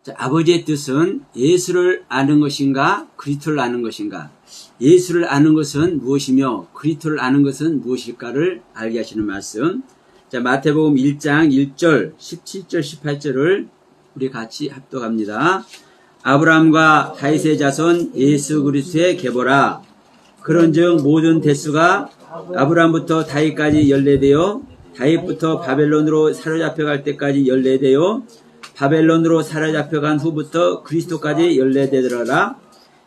자, 아버지의 뜻은 예수를 아는 것인가 그리스도를 아는 것인가, 예수를 아는 것은 무엇이며 그리스도를 아는 것은 무엇일까를 알게 하시는 말씀. 자, 마태복음 1장 1절 17절 18절을 우리 같이 합독합니다. 아브라함과 다윗의 자손 예수 그리스도의 계보라. 그런즉 모든 대수가 아브라함부터 다윗까지 연례되어 다윗부터 바벨론으로 사로잡혀갈 때까지 연례되어 바벨론으로 사로잡혀간 후부터 그리스도까지 연례되더라.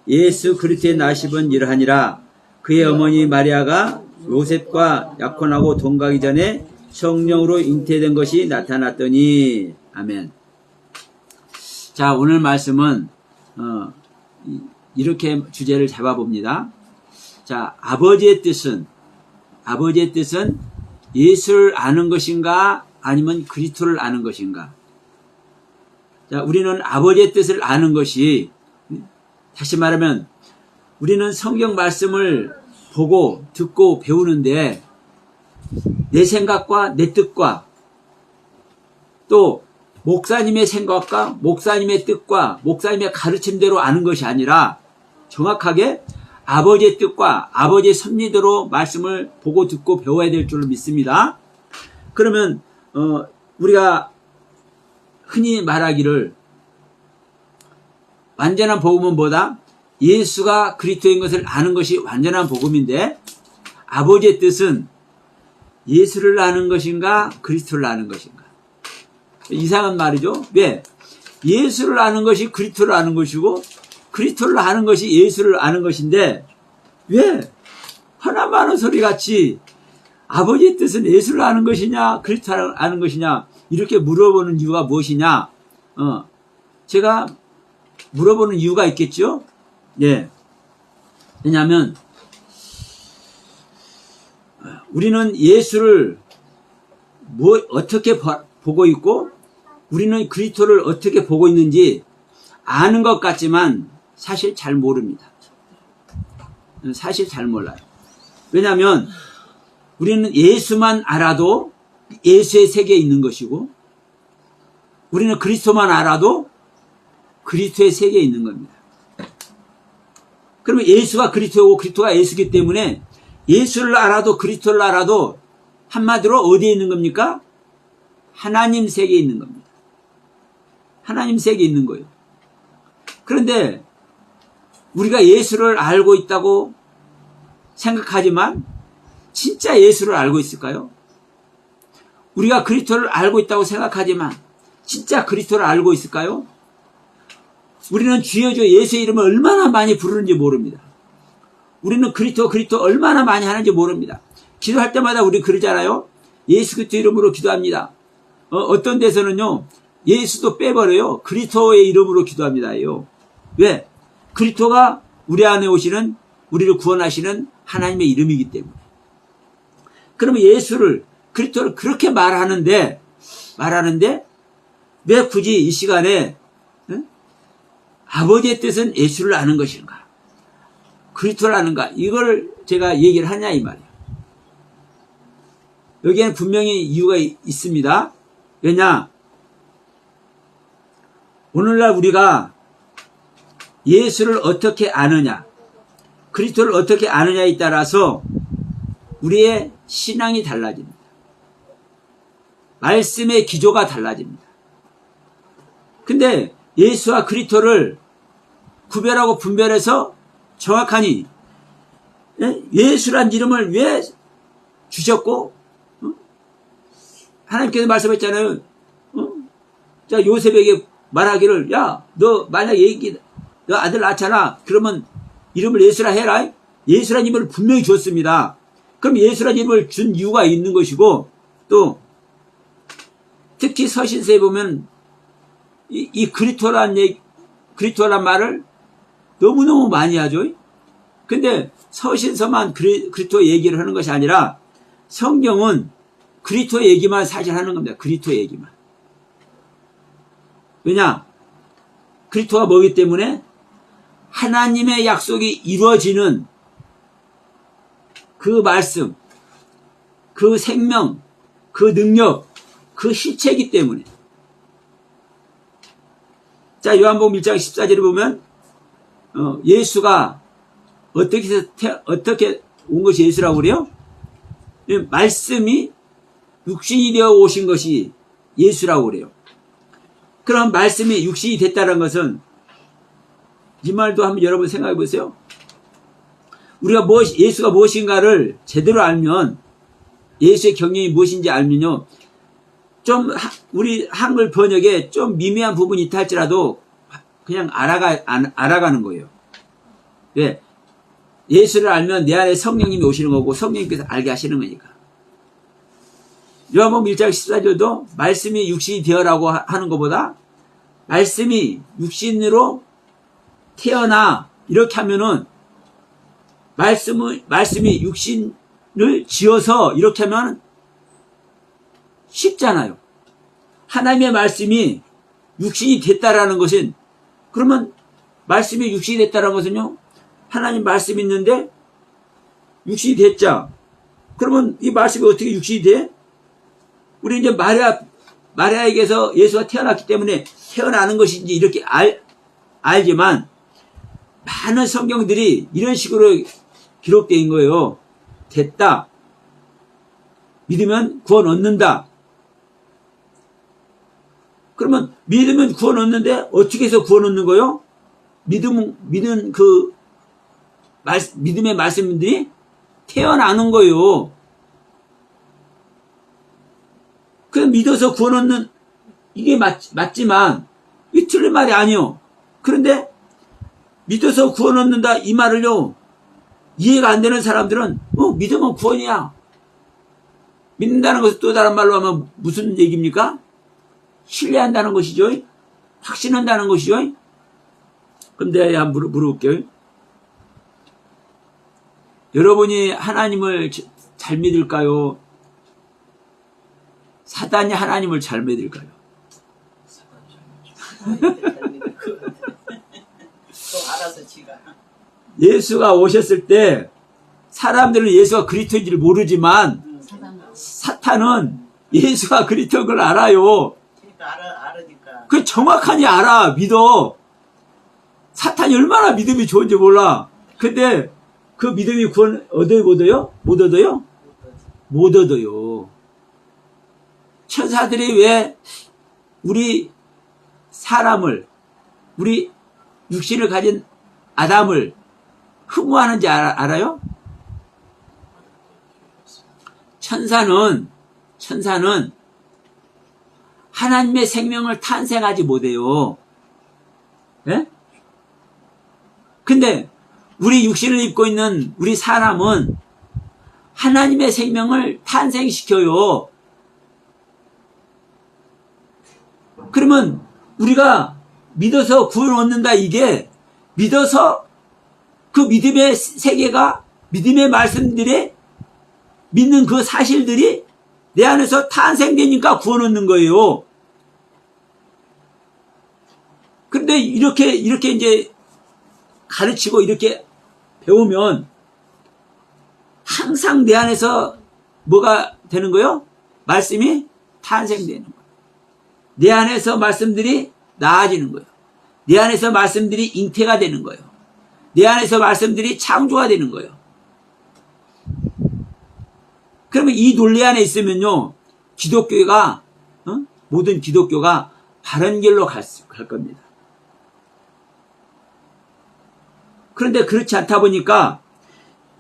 예수 그리스도의 나십은 이러하니라. 그의 어머니 마리아가 요셉과 약혼하고 동거하기 전에 성령으로 잉태된 것이 나타났더니. 아멘. 자, 오늘 말씀은 이렇게 주제를 잡아봅니다. 자, 아버지의 뜻은 예수를 아는 것인가 아니면 그리스도를 아는 것인가. 자, 우리는 아버지의 뜻을 아는 것이, 다시 말하면 우리는 성경 말씀을 보고 듣고 배우는데 내 생각과 내 뜻과 또 목사님의 생각과 목사님의 뜻과 목사님의 가르침대로 아는 것이 아니라 정확하게 아버지의 뜻과 아버지의 섭리대로 말씀을 보고 듣고 배워야 될 줄로 믿습니다. 그러면 우리가 흔히 말하기를 완전한 복음은 뭐다? 예수가 그리스도인 것을 아는 것이 완전한 복음인데, 아버지의 뜻은 예수를 아는 것인가 그리스도를 아는 것인가. 이상한 말이죠. 왜? 예수를 아는 것이 그리스도를 아는 것이고 그리스도를 아는 것이 예수를 아는 것인데, 왜 하나 많은 소리 같이 아버지의 뜻은 예수를 아는 것이냐 그리스도를 아는 것이냐 이렇게 물어보는 이유가 무엇이냐. 제가 물어보는 이유가 있겠죠. 예. 왜냐하면 우리는 예수를 어떻게 보고 있고 우리는 그리스도를 어떻게 보고 있는지 아는 것 같지만 사실 잘 모릅니다. 사실 잘 몰라요. 왜냐하면 우리는 예수만 알아도 예수의 세계에 있는 것이고, 우리는 그리스도만 알아도 그리스도의 세계에 있는 겁니다. 그러면 예수가 그리스도고 그리스도가 예수이기 때문에 예수를 알아도 그리스도를 알아도 한마디로 어디에 있는 겁니까? 하나님 세계에 있는 겁니다. 하나님 세계에 있는 거예요. 그런데 우리가 예수를 알고 있다고 생각하지만 진짜 예수를 알고 있을까요? 우리가 그리스도를 알고 있다고 생각하지만 진짜 그리스도를 알고 있을까요? 우리는 주여 주여 예수의 이름을 얼마나 많이 부르는지 모릅니다. 우리는 그리스도 얼마나 많이 하는지 모릅니다. 기도할 때마다 우리 그러잖아요. 예수 그리스도 이름으로 기도합니다. 어떤 데서는요, 예수도 빼버려요. 그리스도의 이름으로 기도합니다요. 왜? 그리스도가 우리 안에 오시는, 우리를 구원하시는 하나님의 이름이기 때문에. 그러면 예수를, 그리스도를 그렇게 말하는데 왜 굳이 이 시간에 아버지의 뜻은 예수를 아는 것인가 그리스도를 아는가, 이걸 제가 얘기를 하냐 이 말이에요. 여기에는 분명히 이유가 있습니다. 왜냐? 오늘날 우리가 예수를 어떻게 아느냐, 그리스도를 어떻게 아느냐에 따라서 우리의 신앙이 달라집니다. 말씀의 기조가 달라집니다. 근데 예수와 그리스도를 구별하고 분별해서 정확하니 예수란 이름을 왜 주셨고, 하나님께서 말씀했잖아요. 자, 요셉에게 말하기를, 야, 너 만약에 너 아들 낳잖아. 그러면 이름을 예수라 해라. 예수란 이름을 분명히 줬습니다. 그럼 예수란 이름을 준 이유가 있는 것이고, 또 특히 서신서에 보면 이 그리스도란 말을 너무너무 많이 하죠. 근데 서신서만 그리스도 얘기를 하는 것이 아니라 성경은 그리스도 얘기만 사실 하는 겁니다. 그리스도 얘기만. 왜냐? 그리스도가 뭐기 때문에 하나님의 약속이 이루어지는 그 말씀, 그 생명, 그 능력, 그 실체이기 때문에. 자, 요한복음 1장 14절에 보면 예수가 어떻게 온 것이 예수라고 그래요? 말씀이 육신이 되어 오신 것이 예수라고 그래요. 그럼 말씀이 육신이 됐다는 것은 이 말도 한번 여러분 생각해 보세요. 우리가 예수가 무엇인가를 제대로 알면, 예수의 경영이 무엇인지 알면요, 좀 우리 한글 번역에 좀 미미한 부분이 있다 할지라도 그냥 알아가는 거예요. 왜? 예수를 알면 내 안에 성령님이 오시는 거고 성령님께서 알게 하시는 거니까. 요한복음 1장 14절도 말씀이 육신이 되어라고 하는 것보다 말씀이 육신으로 태어나 이렇게 하면은 말씀이 육신을 지어서 이렇게 하면 쉽잖아요. 하나님의 말씀이 육신이 됐다라는 것은, 그러면 말씀이 육신이 됐다라는 것은요, 하나님 말씀이 있는데 육신이 됐자. 그러면 이 말씀이 어떻게 육신이 돼? 우리 이제 마리아에게서 예수가 태어났기 때문에 태어나는 것인지 이렇게 알지만, 많은 성경들이 이런 식으로 기록된 거예요. 됐다. 믿으면 구원 얻는다. 그러면 믿으면 구원 얻는데 어떻게 해서 구원 얻는 거요? 믿음의 말씀들이 태어나는 거예요. 그냥 믿어서 구원 얻는, 이게 맞지만 이 틀린 말이 아니요. 그런데 믿어서 구원 얻는다 이 말을요, 이해가 안 되는 사람들은 믿으면 구원이야. 믿는다는 것은 또 다른 말로 하면 무슨 얘기입니까? 신뢰한다는 것이죠. 확신한다는 것이죠. 그럼 내가 한번 물어볼게요. 여러분이 하나님을 잘 믿을까요? 사단이 하나님을 잘 믿을까요? 알아서 지가. 예수가 오셨을 때 사람들은 예수가 그리스도인지를 모르지만 사탄은 예수가 그리스도인 걸 알아요. 그러니까 알으니까. 그 정확하니 알아. 믿어. 사탄이 얼마나 믿음이 좋은지 몰라. 근데 그 믿음이 구원 얻어요, 못 얻어요? 못 얻어요? 못 얻어요. 천사들이 왜 우리 사람을, 우리 육신을 가진 아담을 흠모하는지 알아요? 천사는 하나님의 생명을 탄생하지 못해요. 예? 근데 우리 육신을 입고 있는 우리 사람은 하나님의 생명을 탄생시켜요. 그러면 우리가 믿어서 구원 얻는다, 이게 믿어서 그 믿음의 세계가, 믿음의 말씀들이, 믿는 그 사실들이 내 안에서 탄생되니까 구원 얻는 거예요. 그런데 이렇게 이제 가르치고 이렇게 배우면 항상 내 안에서 뭐가 되는 거예요? 말씀이 탄생되는 거예요. 내 안에서 말씀들이 나아지는 거예요. 내 안에서 말씀들이 잉태가 되는 거예요. 내 안에서 말씀들이 창조가 되는 거예요. 그러면 이 논리 안에 있으면요, 기독교가, 모든 기독교가 바른 길로 갈 겁니다. 그런데 그렇지 않다 보니까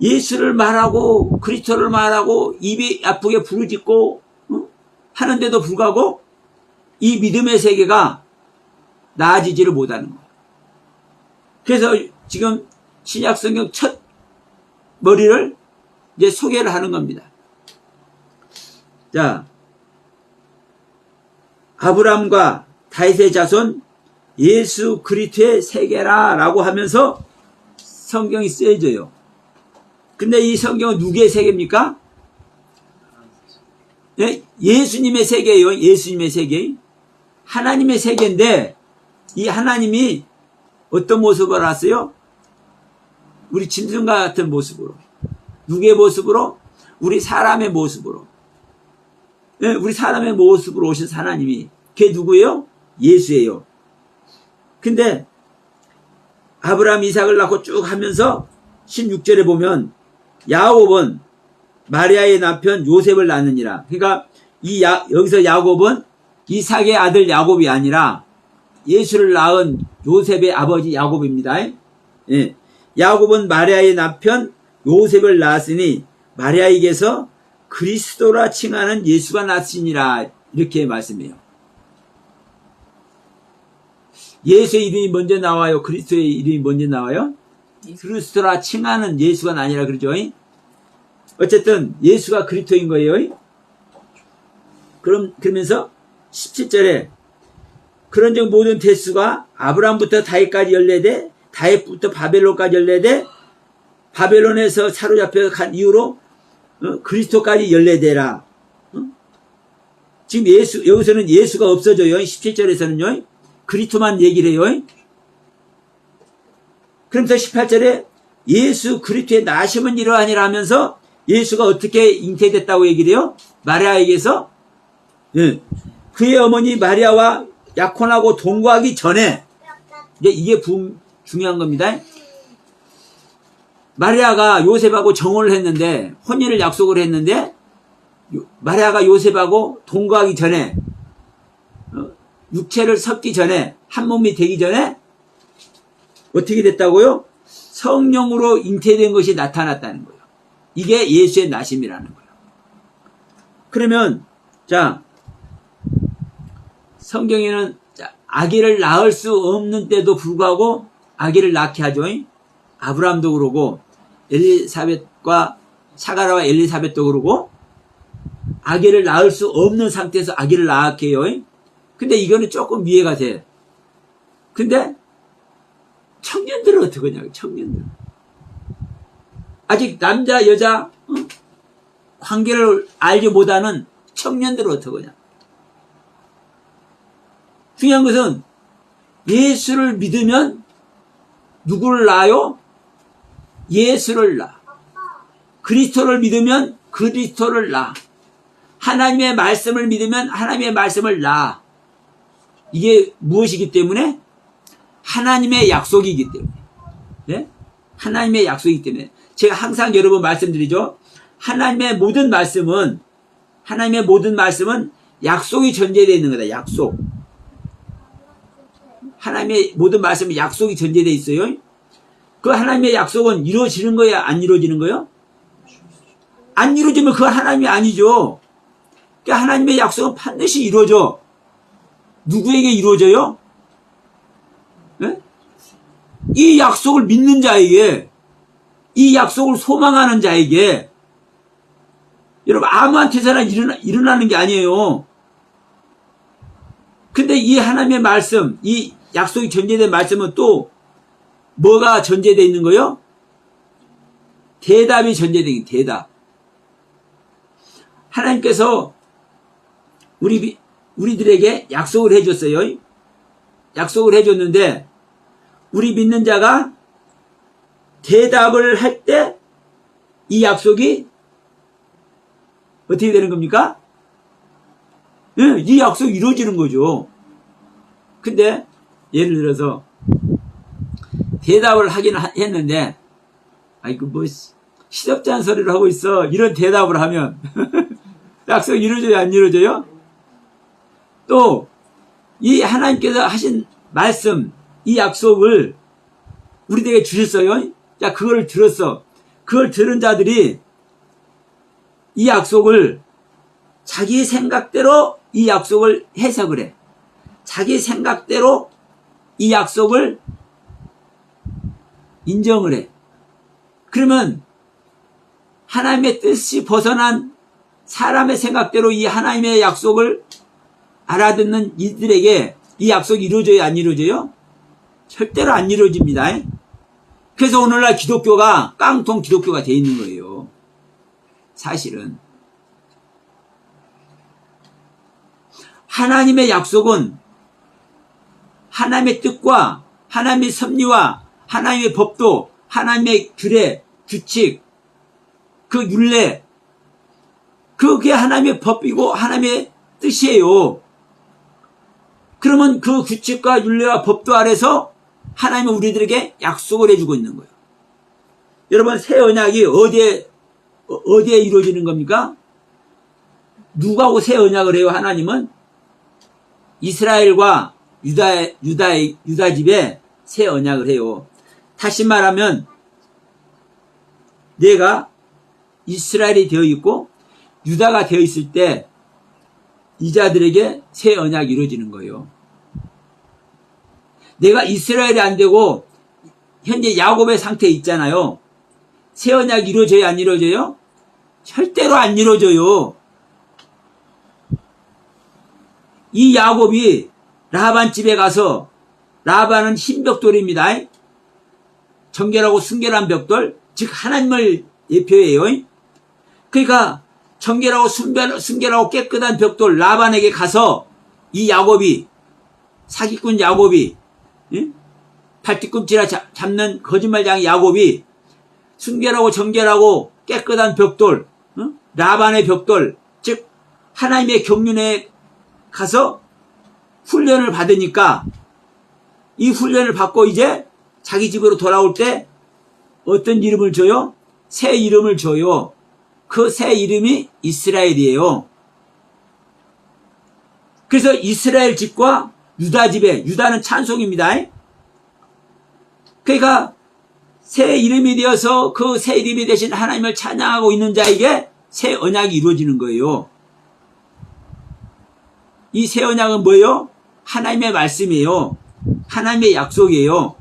예수를 말하고 그리스도를 말하고 입이 아프게 부르짖고 하는데도 불구하고 이 믿음의 세계가 나아지지를 못하는 거예요. 그래서 지금 신약 성경 첫 머리를 이제 소개를 하는 겁니다. 자, 아브람과 다윗의 자손 예수 그리스도의 세계라라고 하면서 성경이 쓰여져요. 근데 이 성경은 누구의 세계입니까? 예수님의 세계예요. 예수님의 세계. 하나님의 세계인데 이 하나님이 어떤 모습으로 왔어요? 우리 짐승과 같은 모습으로. 누구의 모습으로? 우리 사람의 모습으로. 우리 사람의 모습으로 오신 하나님이, 그게 누구예요? 예수예요. 근데 아브라함 이삭을 낳고 쭉 하면서 16절에 보면 야곱은 마리아의 남편 요셉을 낳느니라. 그러니까 여기서 야곱은 이삭의 아들 야곱이 아니라 예수를 낳은 요셉의 아버지 야곱입니다. 예. 야곱은 마리아의 남편 요셉을 낳았으니 마리아에게서 그리스도라 칭하는 예수가 났으니라. 이렇게 말씀해요. 예수의 이름이 먼저 나와요? 그리스도의 이름이 먼저 나와요? 그리스도라 칭하는 예수가 아니라 그러죠. 어쨌든 예수가 그리스도인 거예요. 그러면서 17절에 그런즉 모든 대수가 아브라함부터 다윗까지 14대, 다윗부터 바벨론까지 14대, 바벨론에서 사로잡혀 간 이후로 그리스도까지 14대라. 지금 여기서는 예수가 없어져요. 17절에서는요. 그리스도만 얘기를 해요. 그러면서 18절에 예수 그리스도의 나심은 이러하니라 하면서 예수가 어떻게 잉태됐다고 얘기를 해요? 마리아에게서 그의 어머니 마리아와 약혼하고 동거하기 전에, 이게 중요한 겁니다. 마리아가 요셉하고 정혼을 했는데, 혼인을 약속을 했는데, 마리아가 요셉하고 동거하기 전에, 육체를 섞기 전에, 한 몸이 되기 전에 어떻게 됐다고요? 성령으로 잉태된 것이 나타났다는 거예요. 이게 예수의 나심이라는 거예요. 그러면 자, 성경에는 아기를 낳을 수 없는 때도 불구하고 아기를 낳게 하죠. 아브라함도 그러고 엘리사벳과 사가라와 엘리사벳도 그러고 아기를 낳을 수 없는 상태에서 아기를 낳게 해요. 근데 이거는 조금 이해가 돼. 근데 청년들은 어떻게 하냐고. 청년들 아직 남자 여자 관계를 알지 못하는 청년들은 어떻게 하냐. 중요한 것은 예수를 믿으면 누구를 낳아요? 예수를 낳아. 그리스도를 믿으면 그리스도를 낳아. 하나님의 말씀을 믿으면 하나님의 말씀을 낳아. 이게 무엇이기 때문에? 하나님의 약속이기 때문에. 네? 하나님의 약속이기 때문에. 제가 항상 여러 번 말씀드리죠. 하나님의 모든 말씀은 약속이 전제되어 있는 거다. 약속. 하나님의 모든 말씀은 약속이 전제되어 있어요. 그 하나님의 약속은 이루어지는 거야? 안 이루어지는 거요? 안 이루어지면 그건 하나님이 아니죠. 그러니까 하나님의 약속은 반드시 이루어져. 누구에게 이루어져요? 네? 이 약속을 믿는 자에게, 이 약속을 소망하는 자에게. 여러분, 아무한테서나 일어나는 게 아니에요. 근데 이 하나님의 말씀, 이 약속이 전제된 말씀은 또 뭐가 전제되어 있는 거요? 대답이 전제되어 있는 대답. 하나님께서 우리들에게 약속을 해줬어요. 약속을 해줬는데 우리 믿는 자가 대답을 할 때 이 약속이 어떻게 되는 겁니까? 이 약속이 이루어지는 거죠. 근데 예를 들어서 대답을 하긴 했는데 아이고 뭐 시덥지 않은 소리를 하고 있어. 이런 대답을 하면 약속이 이루어져요? 안 이루어져요? 또 이 하나님께서 하신 말씀, 이 약속을 우리에게 주셨어요. 자, 그걸 들었어. 그걸 들은 자들이 이 약속을 자기 생각대로 이 약속을 해석을 해. 자기 생각대로 이 약속을 인정을 해. 그러면 하나님의 뜻이 벗어난 사람의 생각대로 이 하나님의 약속을 알아듣는 이들에게 이 약속이 이루어져요? 안 이루어져요? 절대로 안 이루어집니다. 그래서 오늘날 기독교가 깡통 기독교가 되어 있는 거예요. 사실은. 하나님의 약속은 하나님의 뜻과 하나님의 섭리와 하나님의 법도, 하나님의 규례, 규칙, 그 율례, 그게 하나님의 법이고 하나님의 뜻이에요. 그러면 그 규칙과 윤례와 법도 아래서 하나님은 우리들에게 약속을 해주고 있는 거예요. 여러분, 새 언약이 어디에 이루어지는 겁니까? 누구하고 새 언약을 해요? 하나님은 이스라엘과 유다 집에 새 언약을 해요. 다시 말하면 내가 이스라엘이 되어 있고 유다가 되어 있을 때 이자들에게 새 언약이 이루어지는 거예요. 내가 이스라엘이 안 되고 현재 야곱의 상태에 있잖아요. 새 언약이 이루어져요? 안 이루어져요? 절대로 안 이루어져요. 이 야곱이 라반 집에 가서, 라반은 흰 벽돌입니다. 정결하고 순결한 벽돌, 즉 하나님을 예표해요. 그러니까 정결하고 순결하고 깨끗한 벽돌 라반에게 가서 이 야곱이, 사기꾼 야곱이, 발뒤꿈치라 잡는 거짓말쟁이 야곱이 순결하고 정결하고 깨끗한 벽돌, 라반의 벽돌, 즉 하나님의 경륜에 가서 훈련을 받으니까 이 훈련을 받고 이제 자기 집으로 돌아올 때 어떤 이름을 줘요? 새 이름을 줘요. 그 새 이름이 이스라엘이에요. 그래서 이스라엘 집과 유다 집에, 유다는 찬송입니다. 그러니까 새 이름이 되어서 그 새 이름이 대신 하나님을 찬양하고 있는 자에게 새 언약이 이루어지는 거예요. 이 새 언약은 뭐예요? 하나님의 말씀이에요. 하나님의 약속이에요.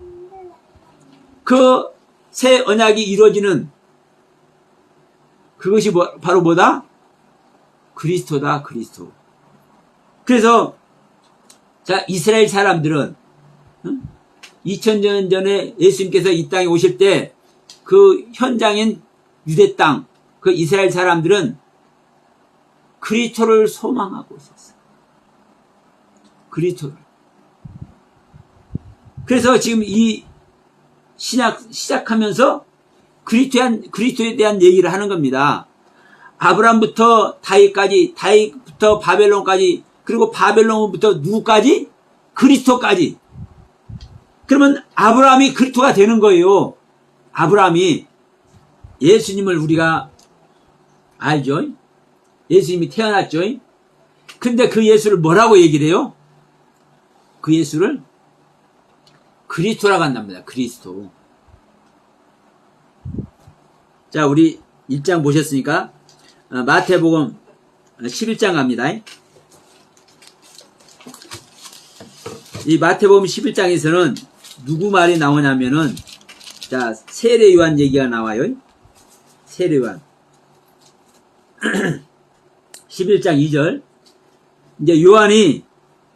그 새 언약이 이루어지는 그것이 바로 뭐다? 그리스도다, 그리스도. 그래서 자, 이스라엘 사람들은 2000년 전에 예수님께서 이 땅에 오실 때 그 현장인 유대 땅, 그 이스라엘 사람들은 그리스도를 소망하고 있었어요. 그리스도를. 그래서 지금 이 신약 시작하면서 그리스도에 대한 얘기를 하는 겁니다. 아브라함부터 다윗까지, 다윗부터 바벨론까지, 그리고 바벨론부터 누구까지? 그리스도까지. 그러면 아브라함이 그리스도가 되는 거예요. 아브라함이. 예수님을 우리가 알죠? 예수님이 태어났죠? 근데 그 예수를 뭐라고 얘기를 해요? 그 예수를 그리스도라고 한답니다. 그리스도. 자, 우리 1장 보셨으니까 마태복음 11장 갑니다. 이 마태복음 11장에서는 누구 말이 나오냐면은, 자, 세례 요한 얘기가 나와요. 세례 요한. 11장 2절. 이제 요한이,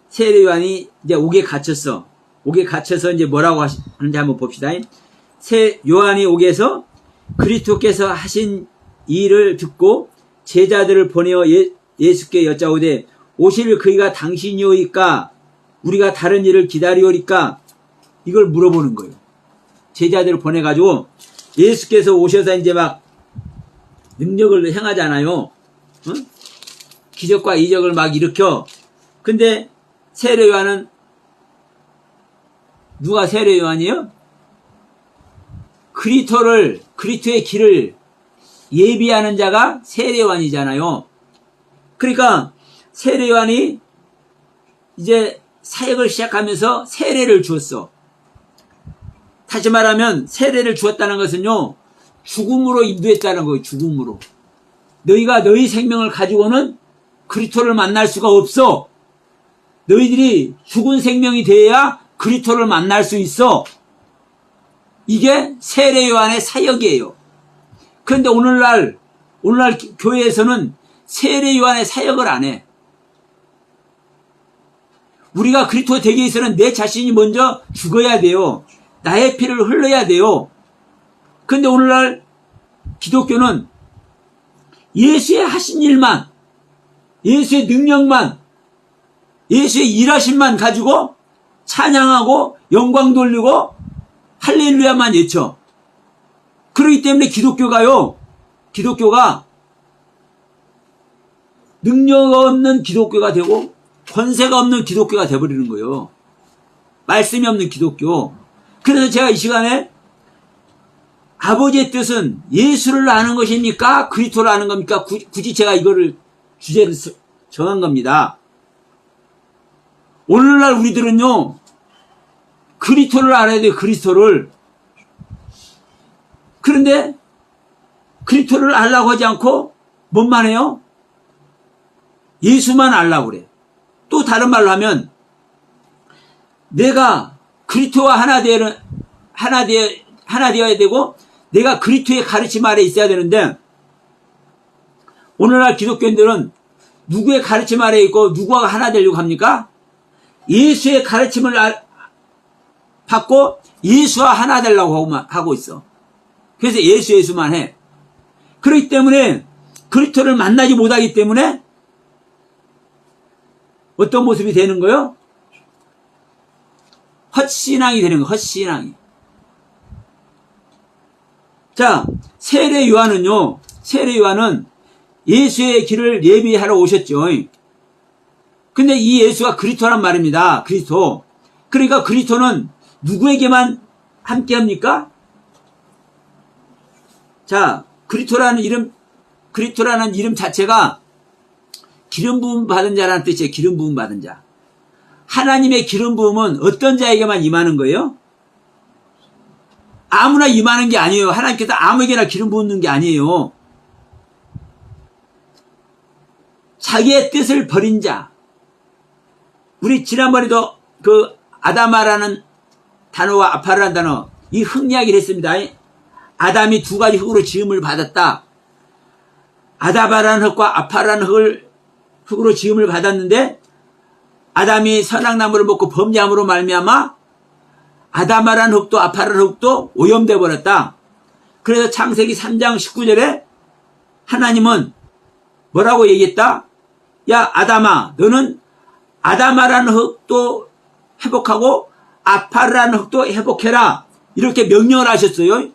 세례 요한이 이제 옥에 갇혔어. 옥에 갇혀서 이제 뭐라고 하는지 한번 봅시다. 요한이 옥에서 그리스도께서 하신 일을 듣고 제자들을 보내어 예수께 여짜오되 오실 그이가 당신이오이까 우리가 다른 일을 기다리오리까 이걸 물어보는 거예요. 제자들을 보내가지고 예수께서 오셔서 이제 막 능력을 행하잖아요. 기적과 이적을 막 일으켜. 근데 세례 요한은 누가 세례 요한이에요? 그리스도의 길을 예비하는 자가 세례 요한이잖아요. 그러니까 세례 요한이 이제 사역을 시작하면서 세례를 주었어. 다시 말하면 세례를 주었다는 것은요, 죽음으로 인도했다는 거예요. 죽음으로. 너희가 너희 생명을 가지고는 그리스도를 만날 수가 없어. 너희들이 죽은 생명이 돼야 그리스도를 만날 수 있어. 이게 세례 요한의 사역이에요. 그런데 오늘날 교회에서는 세례 요한의 사역을 안 해. 우리가 그리스도 되기 위해서는 내 자신이 먼저 죽어야 돼요. 나의 피를 흘러야 돼요. 그런데 오늘날 기독교는 예수의 하신 일만, 예수의 능력만, 예수의 일하심만 가지고 찬양하고 영광 돌리고 할렐루야만 외쳐. 그렇기 때문에 기독교가 능력 없는 기독교가 되고 권세가 없는 기독교가 돼버리는 거예요. 말씀이 없는 기독교. 그래서 제가 이 시간에 아버지의 뜻은 예수를 아는 것입니까? 그리스도를 아는 겁니까? 굳이 제가 이거를 주제를 정한 겁니다. 오늘날 우리들은요, 그리스도를 알아야 돼요, 그리스도를. 그런데 그리스도를 알라고 하지 않고 뭔만 해요? 예수만 알라고 그래. 또 다른 말로 하면 내가 그리스도와 하나 되어야 되고 내가 그리스도의 가르침 아래 있어야 되는데 오늘날 기독교인들은 누구의 가르침 아래 있고 누구와 하나 되려고 합니까? 예수의 가르침을 받고 예수와 하나 되려고 하고 있어. 그래서 예수만 해. 그렇기 때문에 그리스도를 만나지 못하기 때문에 어떤 모습이 되는 거요? 헛신앙이 되는 거, 헛신앙이. 자, 세례 요한은요, 세례 요한은 예수의 길을 예비하러 오셨죠. 근데 이 예수가 그리스도란 말입니다. 그리스도. 그러니까 그리스도는 누구에게만 함께 합니까? 자, 그리스도라는 이름 자체가 기름 부음 받은 자라는 뜻이에요. 기름 부음 받은 자. 하나님의 기름 부음은 어떤 자에게만 임하는 거예요? 아무나 임하는 게 아니에요. 하나님께서 아무에게나 기름 부는 게 아니에요. 자기의 뜻을 버린 자. 우리 지난번에도 그 아다마라는 단어와 아파라는 단어, 이 흙 이야기를 했습니다. 아담이 두 가지 흙으로 지음을 받았다. 아다마라는 흙과 아파라는 흙으로 지음을 받았는데 아담이 선악나무를 먹고 범죄함으로 말미암아 아다마라는 흙도 아파라는 흙도 오염돼 버렸다. 그래서 창세기 3장 19절에 하나님은 뭐라고 얘기했다? 야 아담아, 너는 아다마라는 흙도 회복하고 아파라는 흙도 회복해라. 이렇게 명령을 하셨어요.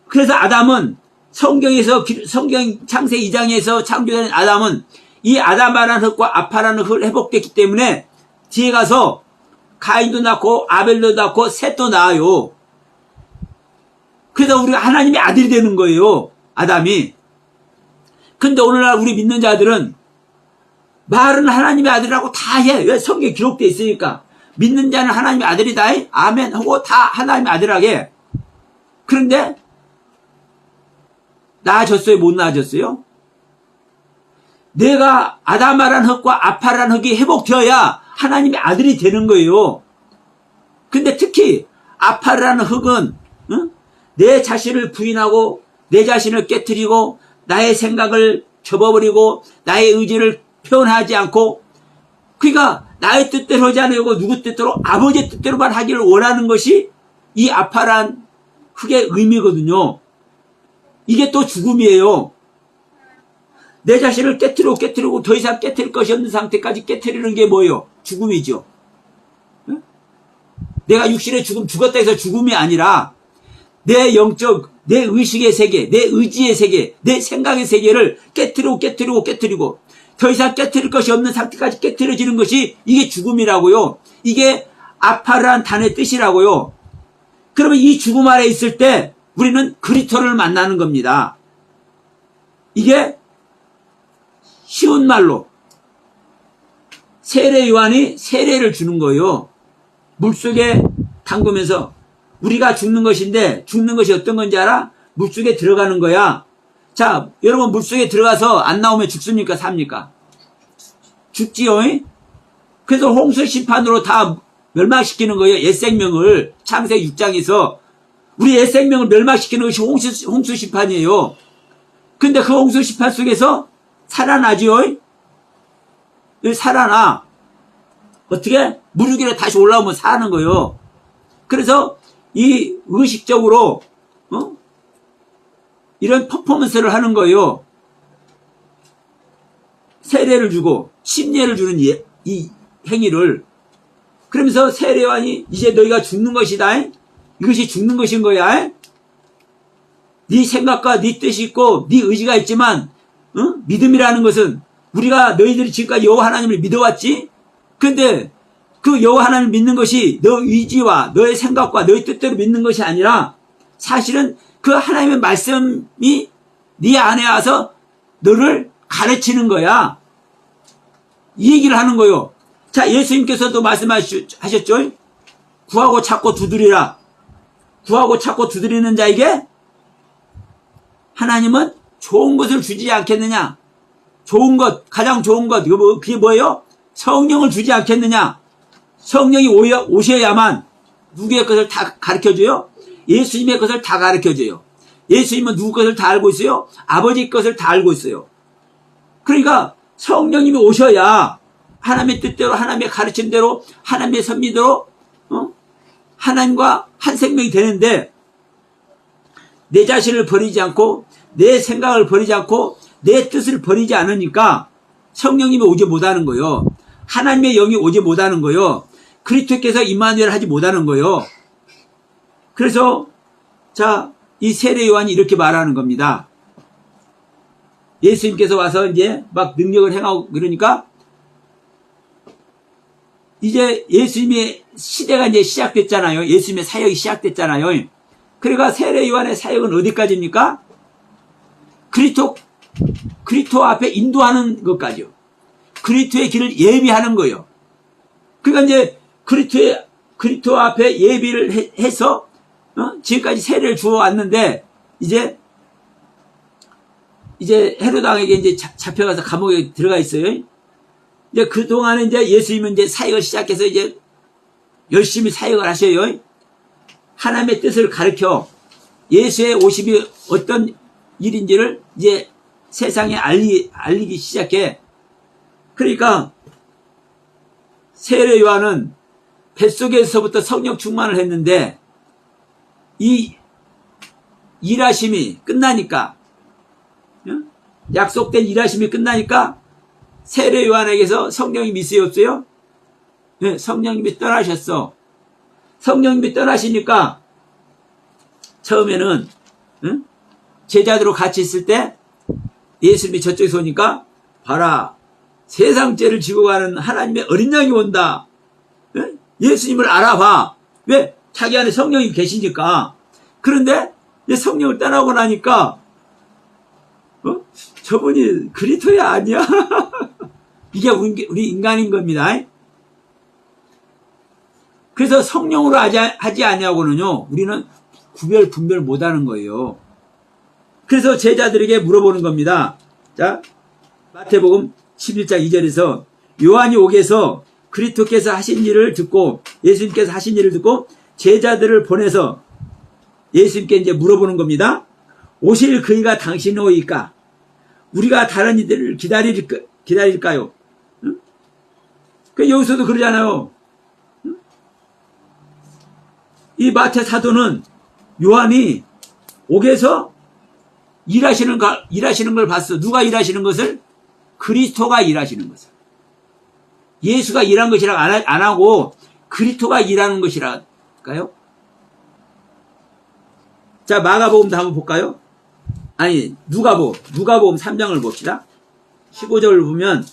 그래서 아담은 성경 창세기 2장에서 창조된 아담은 이 아다마라는 흙과 아파라는 흙을 회복됐기 때문에 뒤에 가서 가인도 낳고 아벨도 낳고 셋도 낳아요. 그래서 우리가 하나님의 아들이 되는 거예요. 아담이. 근데 오늘날 우리 믿는 자들은 말은 하나님의 아들이라고 다 해. 왜? 성경에 기록되어 있으니까. 믿는 자는 하나님의 아들이다. 아멘 하고 다 하나님의 아들하게. 그런데 나아졌어요? 못 나아졌어요? 내가 아다마라는 흙과 아파라는 흙이 회복되어야 하나님의 아들이 되는 거예요. 근데 특히 아파라는 흙은 내 자신을 부인하고 내 자신을 깨트리고 나의 생각을 접어버리고 나의 의지를 표현하지 않고, 그러니까 나의 뜻대로 하지 않으려고 누구 뜻대로 아버지의 뜻대로만 하기를 원하는 것이 이 아파란 흙의 의미거든요. 이게 또 죽음이에요. 내 자신을 깨트리고 더 이상 깨트릴 것이 없는 상태까지 깨트리는 게 뭐예요? 죽음이죠. 내가 육신의 죽음, 죽었다 해서 죽음이 아니라 내 영적, 내 의식의 세계, 내 의지의 세계, 내 생각의 세계를 깨트리고 더 이상 깨트릴 것이 없는 상태까지 깨트려지는 것이 이게 죽음이라고요. 이게 아파라는 단어의 뜻이라고요. 그러면 이 죽음 아래 있을 때 우리는 그리스도를 만나는 겁니다. 이게 쉬운 말로 세례 요한이 세례를 주는 거예요. 물속에 담그면서 우리가 죽는 것인데 죽는 것이 어떤 건지 알아? 물속에 들어가는 거야. 자, 여러분 물속에 들어가서 안 나오면 죽습니까? 삽니까? 죽지요. 그래서 홍수 심판으로 다 멸망시키는 거예요. 옛 생명을. 창세기 6장에서 우리 옛 생명을 멸망시키는 것이 홍수 심판이에요. 근데 그 홍수 심판 속에서 살아나지요. 살아나. 어떻게? 물 위로 다시 올라오면 사는 거예요. 그래서 이 의식적으로 이런 퍼포먼스를 하는 거예요. 세례를 주고 침례를 주는 이 행위를. 그러면서 세례 요한이 이제 너희가 죽는 것이다. 이것이 죽는 것인 거야. 네 생각과 네 뜻이 있고 네 의지가 있지만 믿음이라는 것은 우리가 너희들이 지금까지 여호와 하나님을 믿어왔지? 근데 그 여호와 하나님을 믿는 것이 너 의지와 너의 생각과 너의 뜻대로 믿는 것이 아니라 사실은 그 하나님의 말씀이 네 안에 와서 너를 가르치는 거야. 이 얘기를 하는 거요. 자, 예수님께서도 말씀하셨죠? 구하고 찾고 두드리라. 구하고 찾고 두드리는 자에게 하나님은 좋은 것을 주지 않겠느냐? 좋은 것, 가장 좋은 것, 그게 뭐예요? 성령을 주지 않겠느냐? 성령이 오셔야만 누구의 것을 다 가르쳐줘요? 예수님의 것을 다 가르쳐줘요. 예수님은 누구 것을 다 알고 있어요? 아버지 것을 다 알고 있어요. 그러니까 성령님이 오셔야 하나님의 뜻대로, 하나님의 가르침대로, 하나님의 섭리대로 하나님과 한 생명이 되는데, 내 자신을 버리지 않고 내 생각을 버리지 않고 내 뜻을 버리지 않으니까 성령님이 오지 못하는 거요. 하나님의 영이 오지 못하는 거요. 그리스도께서 임마누엘 하지 못하는 거요. 그래서 자, 이 세례 요한이 이렇게 말하는 겁니다. 예수님께서 와서 이제 막 능력을 행하고 그러니까 이제 예수님의 시대가 이제 시작됐잖아요. 예수님의 사역이 시작됐잖아요. 그러니까 세례 요한의 사역은 어디까지입니까? 그리스도 앞에 인도하는 것까지요. 그리스도의 길을 예비하는 거예요. 그러니까 이제 그리스도 앞에 예비를 해서 지금까지 세례를 주어 왔는데 이제 헤롯 왕에게 이제 잡혀가서 감옥에 들어가 있어요. 이제 그 동안에 이제 예수님은 이제 사역을 시작해서 이제 열심히 사역을 하셔요. 하나님의 뜻을 가르쳐 예수의 오심이 어떤 일인지를 이제 세상에 알리기 시작해. 그러니까 세례 요한은 뱃속에서부터 성령 충만을 했는데 이 일하심이 끝나니까, 약속된 일하심이 끝나니까 세례 요한에게서 성령이 미수에 없어요? 네, 성령님이 떠나셨어. 성령님이 떠나시니까 처음에는 제자들하고 같이 있을 때 예수님이 저쪽에서 오니까 봐라, 세상 죄를 지고 가는 하나님의 어린 양이 온다. 예수님을 알아봐. 왜? 자기 안에 성령이 계시니까. 그런데 이제 성령을 떠나고 나니까 저분이 그리스도야 아니야? 이게 우리 인간인 겁니다. 그래서 성령으로 하지 아니하고는요, 우리는 분별 못하는 거예요. 그래서 제자들에게 물어보는 겁니다. 자, 마태복음 11장 2절에서 요한이 옥에서 그리스도께서 하신 일을 듣고, 예수님께서 하신 일을 듣고 제자들을 보내서 예수님께 이제 물어보는 겁니다. 오실 그이가 당신오이까? 우리가 다른 이들을 기다릴까요? 응? 여기서도 그러잖아요. 응? 이 마태 사도는 요한이 옥에서 일하시는 걸 봤어. 누가 일하시는 것을? 그리스도가 일하시는 것을. 예수가 일한 것이라 안 하고 그리스도가 일하는 것이랄까요? 자, 마가복음도 한번 볼까요? 아니, 누가복음 3장을 봅시다. 15절을 보면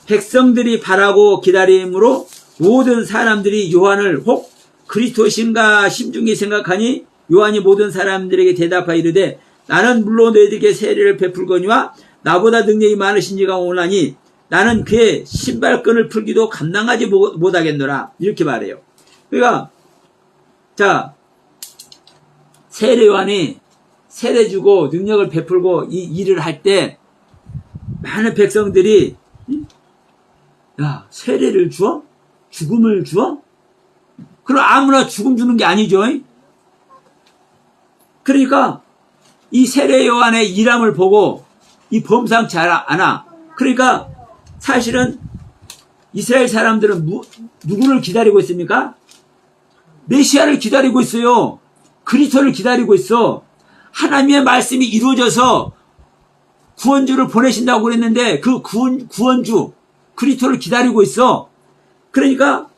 백성들이 바라고 기다림으로 모든 사람들이 요한을 혹 그리스도신가 심중히 생각하니 요한이 모든 사람들에게 대답하여 이르되 나는 물론 너희들에게 세례를 베풀거니와 나보다 능력이 많으신 이가 오나니 나는 그의 신발끈을 풀기도 감당하지 못하겠노라. 이렇게 말해요. 그러니까 자, 세례 요한이 세례 주고 능력을 베풀고 이 일을 할 때 많은 백성들이 야, 세례를 주어? 죽음을 주어? 그럼 아무나 죽음 주는 게 아니죠. 그러니까 이 세례 요한의 일함을 보고 이 범상치 않아. 그러니까 사실은 이스라엘 사람들은 누구를 기다리고 있습니까? 메시아를 기다리고 있어요. 그리스도를 기다리고 있어. 하나님의 말씀이 이루어져서 구원주를 보내신다고 그랬는데 그 구원주 그리스도를 기다리고 있어. 그러니까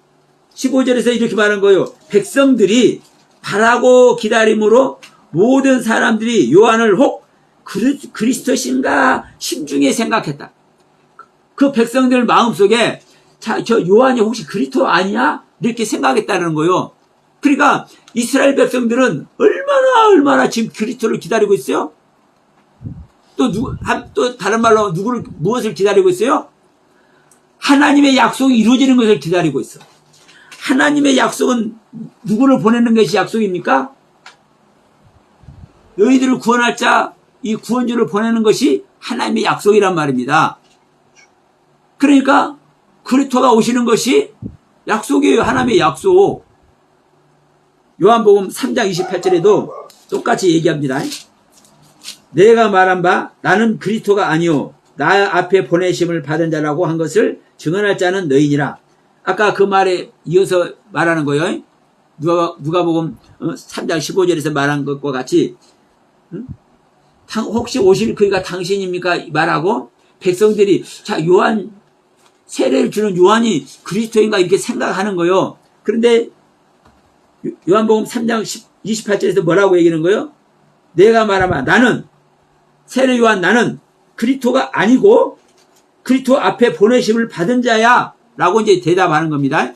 15절에서 이렇게 말한 거예요. 백성들이 바라고 기다림으로 모든 사람들이 요한을 혹 그리스도신가 심중에 생각했다. 그 백성들 마음속에 자, 저 요한이 혹시 그리스도 아니야? 이렇게 생각했다는 거요. 그러니까 이스라엘 백성들은 얼마나 지금 그리스도를 기다리고 있어요? 또 다른 말로 무엇을 기다리고 있어요? 하나님의 약속이 이루어지는 것을 기다리고 있어. 하나님의 약속은 누구를 보내는 것이 약속입니까? 너희들을 구원할 자, 이 구원주를 보내는 것이 하나님의 약속이란 말입니다. 그러니까 그리스도가 오시는 것이 약속이에요. 하나님의 약속. 요한복음 3장 28절에도 똑같이 얘기합니다. 내가 말한 바 나는 그리스도가 아니요 나 앞에 보내심을 받은 자라고 한 것을 증언할 자는 너희니라. 아까 그 말에 이어서 말하는 거예요. 누가복음 3장 15절에서 말한 것과 같이 혹시 오실 그이가 당신입니까? 말하고 백성들이 자 요한 세례를 주는 요한이 그리스도인가 이렇게 생각하는 거예요. 그런데 요한복음 3장 28절에서 뭐라고 얘기하는 거예요? 내가 말하면 나는 세례 요한 나는 그리스도가 아니고 그리스도 앞에 보내심을 받은 자야 라고 이제 대답하는 겁니다.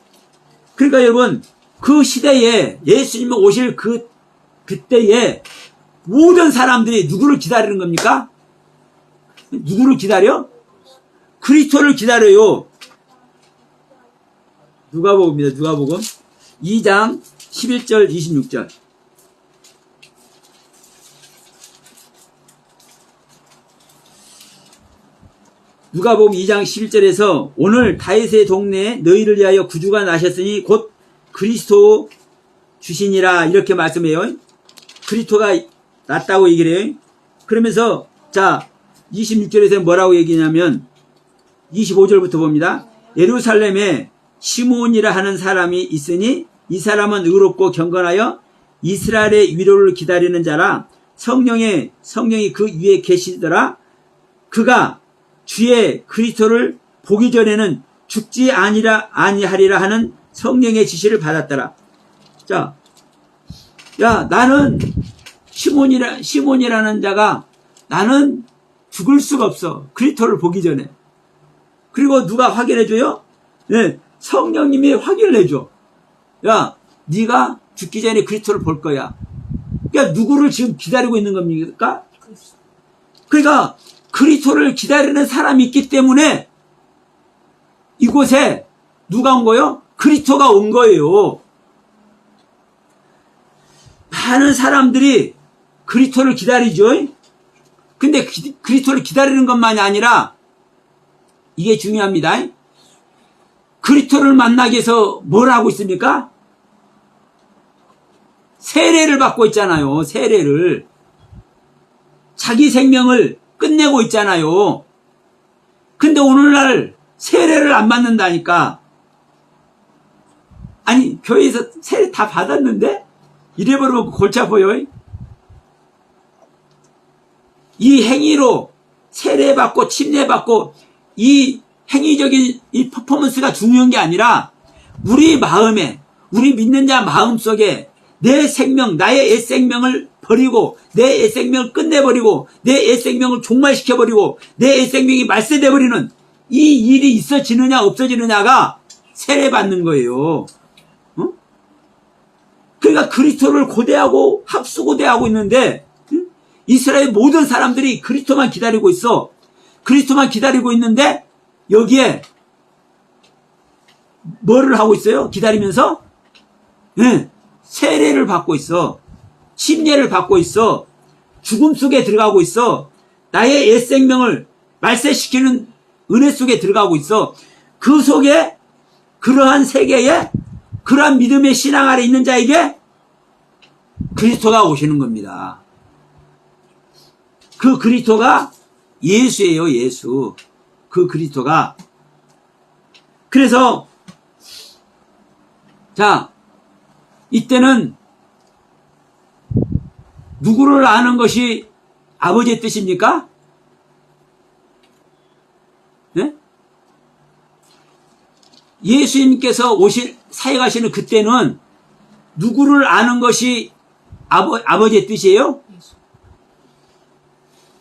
그러니까 여러분 그 시대에 예수님이 오실 그때에 모든 사람들이 누구를 기다리는 겁니까? 누구를 기다려? 그리스도를 기다려요. 누가복음입니다. 누가복음 2장 11절 26절. 누가복음 2장 11절에서 오늘 다윗의 동네에 너희를 위하여 구주가 나셨으니 곧 그리스도 주시니라 이렇게 말씀해요. 그리스도가 났다고 얘기를 해요. 그러면서 자 26절에서 뭐라고 얘기냐면 25절부터 봅니다. 예루살렘에 시므온이라 하는 사람이 있으니 이 사람은 의롭고 경건하여 이스라엘의 위로를 기다리는 자라 성령이 그 위에 계시더라. 그가 주의 그리스도를 보기 전에는 죽지 아니하리라 하는 성령의 지시를 받았더라. 자, 야 나는 시몬이라는 자가 나는 죽을 수가 없어. 그리스도를 보기 전에. 그리고 누가 확인해줘요? 네, 성령님이 확인을 해줘. 야, 네가 죽기 전에 그리스도를 볼 거야. 그러니까 누구를 지금 기다리고 있는 겁니까? 그러니까 그리스도를 기다리는 사람이 있기 때문에 이곳에 누가 온 거예요? 그리스도가 온 거예요. 많은 사람들이 그리스도를 기다리죠. 근데 그리스도를 기다리는 것만이 아니라 이게 중요합니다. 그리스도를 만나기 위해서 뭘 하고 있습니까? 세례를 받고 있잖아요. 세례를. 자기 생명을 끝내고 있잖아요. 근데 오늘날 세례를 안 받는다니까. 아니 교회에서 세례 다 받았는데 이래버리면 골치 아파요. 이 행위로 세례받고 침례받고 이 행위적인 이 퍼포먼스가 중요한 게 아니라 우리 마음에 우리 믿는 자 마음속에 내 생명 나의 옛 생명을 버리고 내 옛 생명을 끝내버리고 내 옛 생명을 종말시켜버리고 내 옛 생명이 말세돼버리는 이 일이 있어지느냐 없어지느냐가 세례받는 거예요. 그러니까 그리스도를 고대하고 합수고대하고 있는데 이스라엘 모든 사람들이 그리스도만 기다리고 있어. 그리스도만 기다리고 있는데 여기에 뭐를 하고 있어요? 기다리면서 세례를 받고 있어. 침례를 받고 있어. 죽음 속에 들어가고 있어. 나의 옛 생명을 말세시키는 은혜 속에 들어가고 있어. 그 속에 그러한 세계에 그러한 믿음의 신앙 아래 있는 자에게 그리스도가 오시는 겁니다. 그 그리스도가 예수예요. 예수. 그 그리스도가. 그래서 자 이때는 누구를 아는 것이 아버지의 뜻입니까? 네? 예수님께서 사역하시는 그때는 누구를 아는 것이 아버지의 뜻이에요?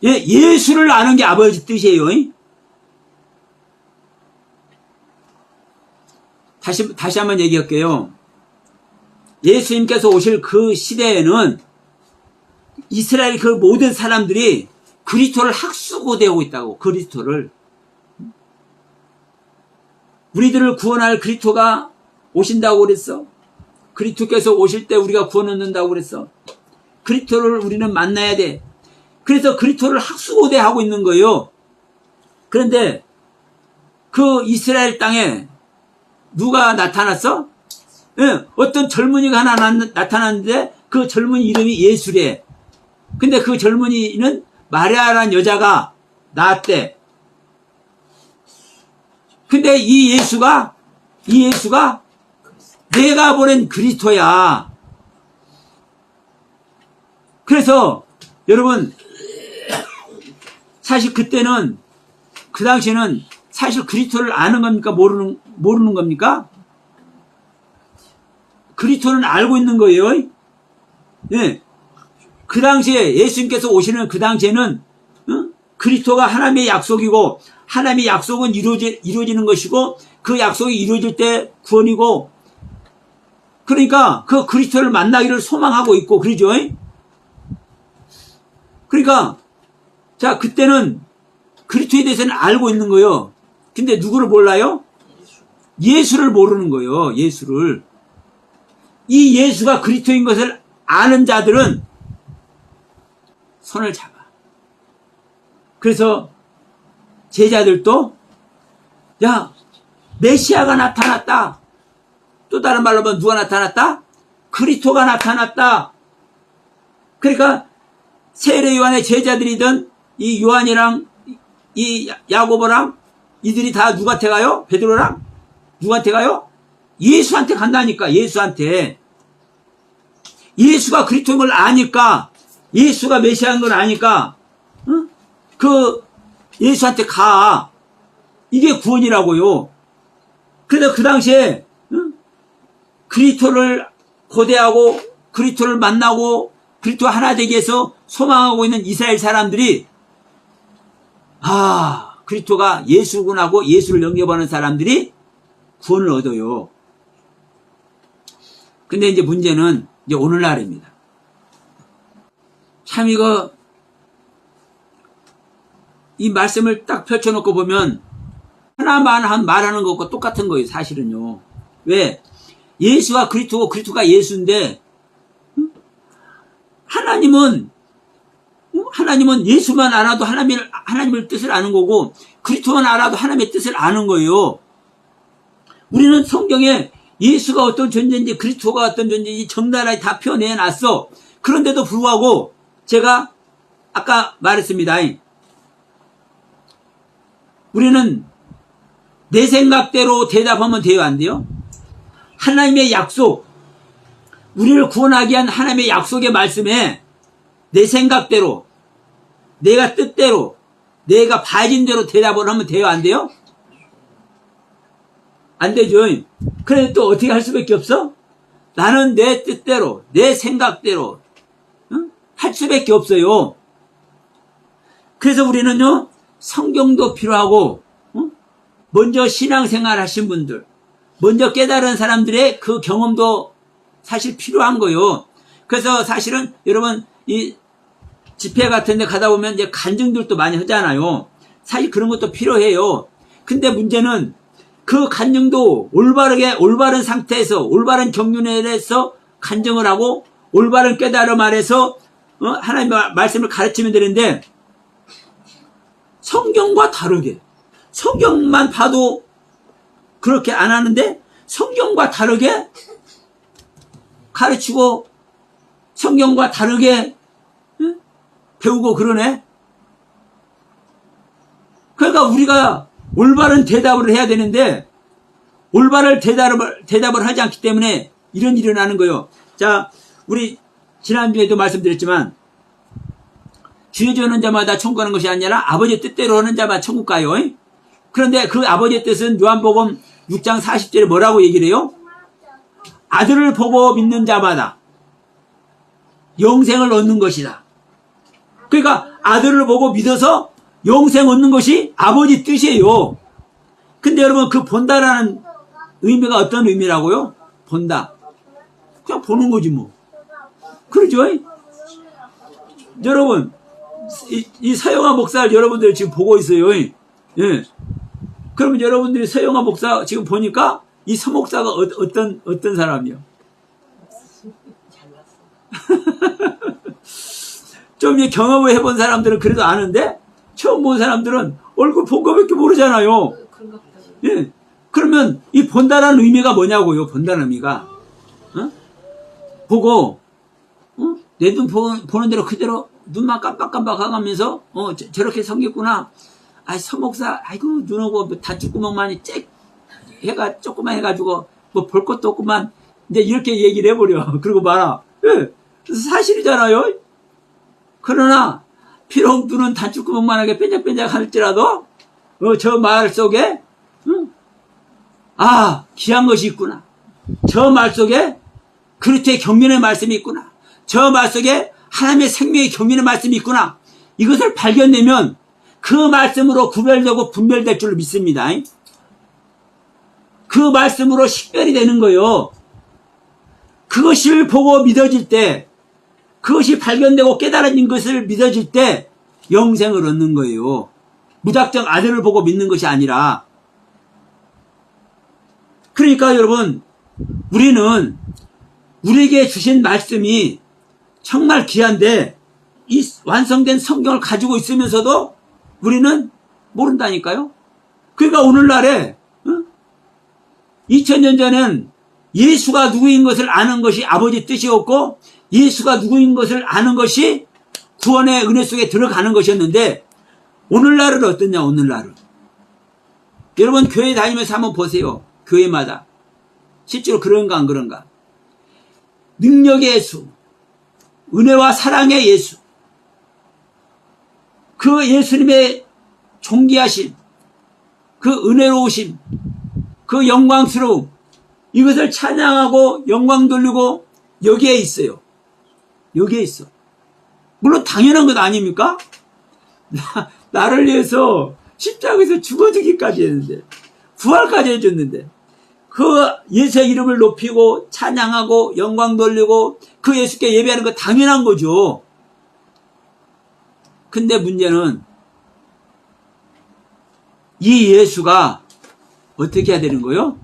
예, 예수를 아는 게 아버지 뜻이에요. 다시 한번 얘기할게요. 예수님께서 오실 그 시대에는 이스라엘 그 모든 사람들이 그리스도를 학수고대하고 있다고. 그리스도를. 우리들을 구원할 그리스도가 오신다고 그랬어. 그리스도께서 오실 때 우리가 구원 얻는다고 그랬어. 그리스도를 우리는 만나야 돼. 그래서 그리스도를 학수고대하고 있는 거예요. 그런데 그 이스라엘 땅에 누가 나타났어? 예, 어떤 젊은이가 하나 나타났는데 그 젊은이 이름이 예수래. 근데 그 젊은이는 마리아라는 여자가 낳았대. 근데 이 예수가 내가 보낸 그리스도야. 그래서 여러분, 사실 그때는, 그 당시에는 사실 그리스도를 아는 겁니까? 모르는 겁니까? 그리스도는 알고 있는 거예요. 예. 그 당시에 예수님께서 오시는 그 당시에는 그리스도가 하나님의 약속이고, 하나님의 약속은 이루어지는 것이고, 그 약속이 이루어질 때 구원이고, 그러니까 그 그리스도를 만나기를 소망하고 있고 그러죠. 그러니까 자, 그때는 그리스도에 대해서는 알고 있는 거예요. 근데 누구를 몰라요? 예수를 모르는 거예요. 예수를. 이 예수가 그리스도인 것을 아는 자들은 손을 잡아. 그래서 제자들도 야, 메시아가 나타났다. 또 다른 말로 하면 누가 나타났다? 그리스도가 나타났다. 그러니까 세례 요한의 제자들이던 이 요한이랑 이 야고보랑 이들이 다 누구한테 가요? 베드로랑? 누구한테 가요? 예수한테 간다니까. 예수한테. 예수가 그리스도인 걸 아니까, 예수가 메시아인 걸 아니까 그 예수한테 가. 이게 구원이라고요. 그래서 그 당시에 그리스도를 고대하고 그리스도를 만나고 그리스도 하나 되기 위해서 소망하고 있는 이스라엘 사람들이 그리스도가 예수구나 하고 예수를 영접하는 사람들이 구원을 얻어요. 근데 이제 문제는 이제 오늘날입니다. 참 이 말씀을 딱 펼쳐놓고 보면 하나만 말하는 것과 똑같은 거예요. 사실은요. 왜? 예수가 그리스도고 그리스도가 예수인데 하나님은 예수만 알아도 하나님의 뜻을 아는 거고 그리스도만 알아도 하나님의 뜻을 아는 거예요. 우리는 성경에 예수가 어떤 존재인지 그리스도가 어떤 존재인지 적나라하게 다 표현해놨어. 그런데도 불구하고 제가 아까 말했습니다. 우리는 내 생각대로 대답하면 돼요? 안 돼요? 하나님의 약속, 우리를 구원하기 위한 하나님의 약속의 말씀에 내 생각대로, 내가 뜻대로, 내가 봐진 대로 대답을 하면 돼요? 안 돼요? 안 되죠. 그런데 또 어떻게 할 수밖에 없어? 나는 내 뜻대로, 내 생각대로 할 수밖에 없어요. 그래서 우리는요, 성경도 필요하고 먼저 신앙생활 하신 분들, 먼저 깨달은 사람들의 그 경험도 사실 필요한 거예요. 그래서 사실은 여러분 이 집회 같은 데 가다 보면 이제 간증들도 많이 하잖아요. 사실 그런 것도 필요해요. 근데 문제는 그 간증도 올바른 상태에서 올바른 경륜에서 간증을 하고 올바른 깨달음 아래서 하나님의 말씀을 가르치면 되는데 성경과 다르게 성경만 봐도 그렇게 안 하는데 성경과 다르게 가르치고 성경과 다르게 배우고 그러네. 그러니까 우리가 올바른 대답을 해야 되는데 올바른 대답을 하지 않기 때문에 이런 일이 일어나는 거예요. 자, 우리 지난주에도 말씀드렸지만 주의 하는 자마다 천국 가는 것이 아니라 아버지의 뜻대로 하는 자마다 천국 가요. 그런데 그 아버지의 뜻은 요한복음 6장 40절에 뭐라고 얘기를 해요? 아들을 보고 믿는 자마다 영생을 얻는 것이다. 그러니까 아들을 보고 믿어서 영생 얻는 것이 아버지 뜻이에요. 근데 여러분 그 본다라는 의미가 어떤 의미라고요? 본다. 그냥 보는 거지 뭐. 그러죠? 여러분 이 서영아 목사를 여러분들이 지금 보고 있어요. 예. 그러면 여러분들이 서영아 목사 지금 보니까 이 서 목사가 어떤 사람이요? 좀 경험을 해본 사람들은 그래도 아는데 처음 본 사람들은 얼굴 본 거밖에 모르잖아요. 예. 그러면 이 본다라는 의미가 뭐냐고요? 본다는 의미가 보고 내 눈 보는 대로 그대로 눈만 깜빡깜빡 하면서 저렇게 생겼구나. 아이 서 목사 아이고 눈하고 다쭈구멍만이 조그만 해가지고 뭐 볼 것도 없구만. 이제 이렇게 얘기를 해버려. 그리고 말아. 예. 사실이잖아요. 그러나 비록 눈은 단추구멍만하게 뺀적뺀적 할지라도 저 말 속에 귀한 것이 있구나. 저 말 속에 그리스도의 경륜의 말씀이 있구나. 저 말 속에 하나님의 생명의 경륜의 말씀이 있구나. 이것을 발견되면 그 말씀으로 구별되고 분별될 줄 믿습니다. 그 말씀으로 식별이 되는 거예요. 그것을 보고 믿어질 때, 그것이 발견되고 깨달아진 것을 믿어질 때 영생을 얻는 거예요. 무작정 아들을 보고 믿는 것이 아니라. 그러니까 여러분, 우리는 우리에게 주신 말씀이 정말 귀한데 이 완성된 성경을 가지고 있으면서도 우리는 모른다니까요. 그러니까 오늘날에 2000년 전엔 예수가 누구인 것을 아는 것이 아버지 뜻이었고 예수가 누구인 것을 아는 것이 구원의 은혜 속에 들어가는 것이었는데 오늘날은 어떠냐. 오늘날은 여러분 교회 다니면서 한번 보세요. 교회마다 실제로 그런가 안 그런가. 능력의 예수, 은혜와 사랑의 예수, 그 예수님의 존귀하심, 그 은혜로우심, 그 영광스러움, 이것을 찬양하고 영광 돌리고 여기에 있어요. 여기에 있어. 물론 당연한 것 아닙니까? 나를 위해서 십자가에서 죽어주기까지 했는데, 부활까지 해줬는데, 그 예수의 이름을 높이고 찬양하고 영광 돌리고 그 예수께 예배하는 거 당연한 거죠. 근데 문제는 이 예수가 어떻게 해야 되는 거예요?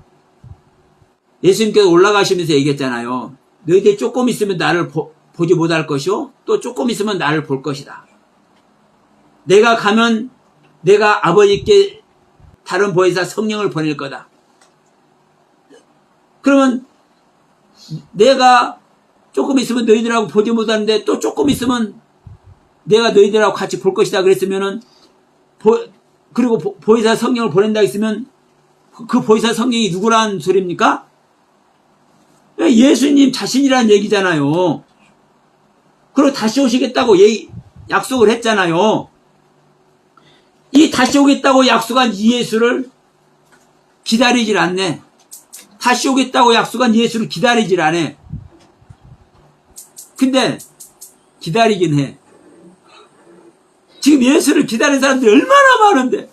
예수님께서 올라가시면서 얘기했잖아요. 너희들 조금 있으면 나를 보지 못할 것이요 또 조금 있으면 나를 볼 것이다. 내가 가면 내가 아버지께 다른 보혜사 성령을 보낼 거다. 그러면 내가 조금 있으면 너희들하고 보지 못하는데 또 조금 있으면 내가 너희들하고 같이 볼 것이다 그랬으면은 그리고 보혜사 성령을 보낸다 했으면 그 보혜사 성령이 누구라는 소리입니까? 예수님 자신이라는 얘기잖아요. 그리고 다시 오시겠다고 약속을 했잖아요. 이 다시 오겠다고 약속한 이 예수를 기다리질 않네. 다시 오겠다고 약속한 예수를 기다리질 않네. 근데 기다리긴 해. 지금 예수를 기다리는 사람들이 얼마나 많은데.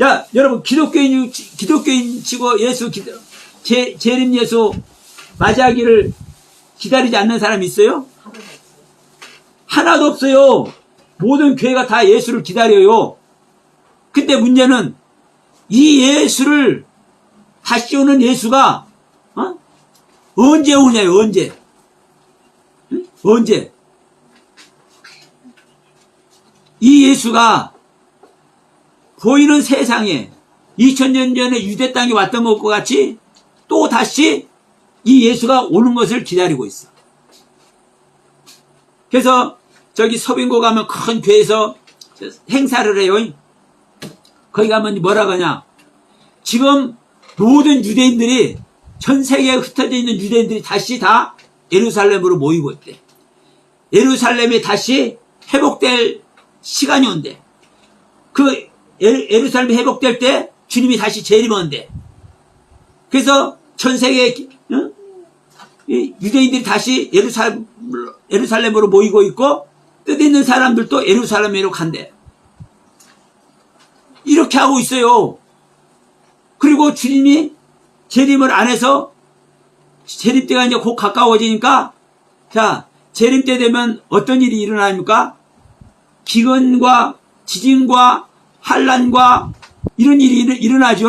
야, 여러분 기독교인 치고 예수 재림 예수 맞이하기를 기다리지 않는 사람이 있어요? 하나도 없어요. 모든 교회가 다 예수를 기다려요. 근데 문제는 이 예수를 다시 오는 예수가 언제 오냐요? 언제? 응? 언제? 이 예수가 보이는 세상에 2000년 전에 유대 땅에 왔던 것과 같이 또 다시 이 예수가 오는 것을 기다리고 있어. 그래서 저기 서빙고 가면 큰 교회에서 행사를 해요. 거기 가면 뭐라고 하냐. 지금 모든 유대인들이 전 세계에 흩어져 있는 유대인들이 다시 다 예루살렘으로 모이고 있대. 예루살렘이 다시 회복될 시간이 온대. 그 예루살렘이 회복될 때 주님이 다시 재림한대. 그래서 전 세계 유대인들이 다시 예루살렘으로 모이고 있고 뜻있는 사람들도 예루살렘으로 간대. 이렇게 하고 있어요. 그리고 주님이 재림을 안 해서 재림 때가 이제 곧 가까워지니까 자, 재림 때 되면 어떤 일이 일어납니까? 기근과 지진과 환란과 이런 일이 일어나죠.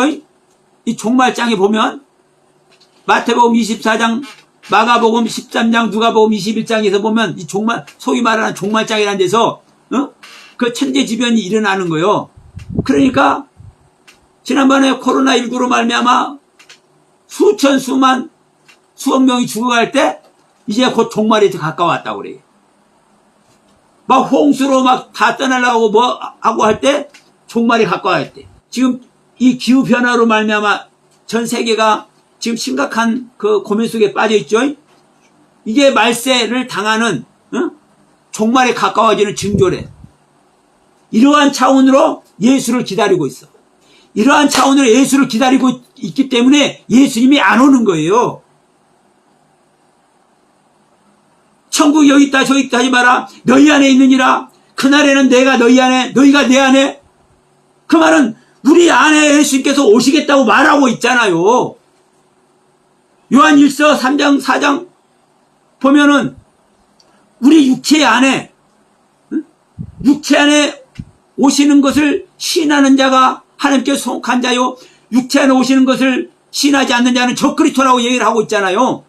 이 종말장에 보면 마태복음 24장, 마가복음 13장, 누가복음 21장에서 보면 이 종말, 소위 말하는 종말장이라는 데서 그 천재지변이 일어나는 거예요. 그러니까 지난번에 코로나19로 말미암아 수천 수만 수억 명이 죽어갈 때 이제 곧 종말이 가까웠다고 그래요. 막 홍수로 막 다 떠나려고 뭐 하고 할 때 종말이 가까웠대. 지금 이 기후 변화로 말미암아 전 세계가 지금 심각한 그 고민 속에 빠져 있죠. 이게 말세를 당하는 종말에 가까워지는 징조래. 이러한 차원으로 예수를 기다리고 있어. 이러한 차원으로 예수를 기다리고 있기 때문에 예수님이 안 오는 거예요. 천국 여기 있다 저기 있다 하지 마라. 너희 안에 있느니라. 그날에는 내가 너희 안에 너희가 내 안에. 그 말은 우리 안에 예수님께서 오시겠다고 말하고 있잖아요. 요한 1서 3장 4장 보면은 우리 육체 안에 오시는 것을 시인하는 자가 하나님께 속한 자요, 육체 안에 오시는 것을 시인하지 않는 자는 적그리스도라고 얘기를 하고 있잖아요.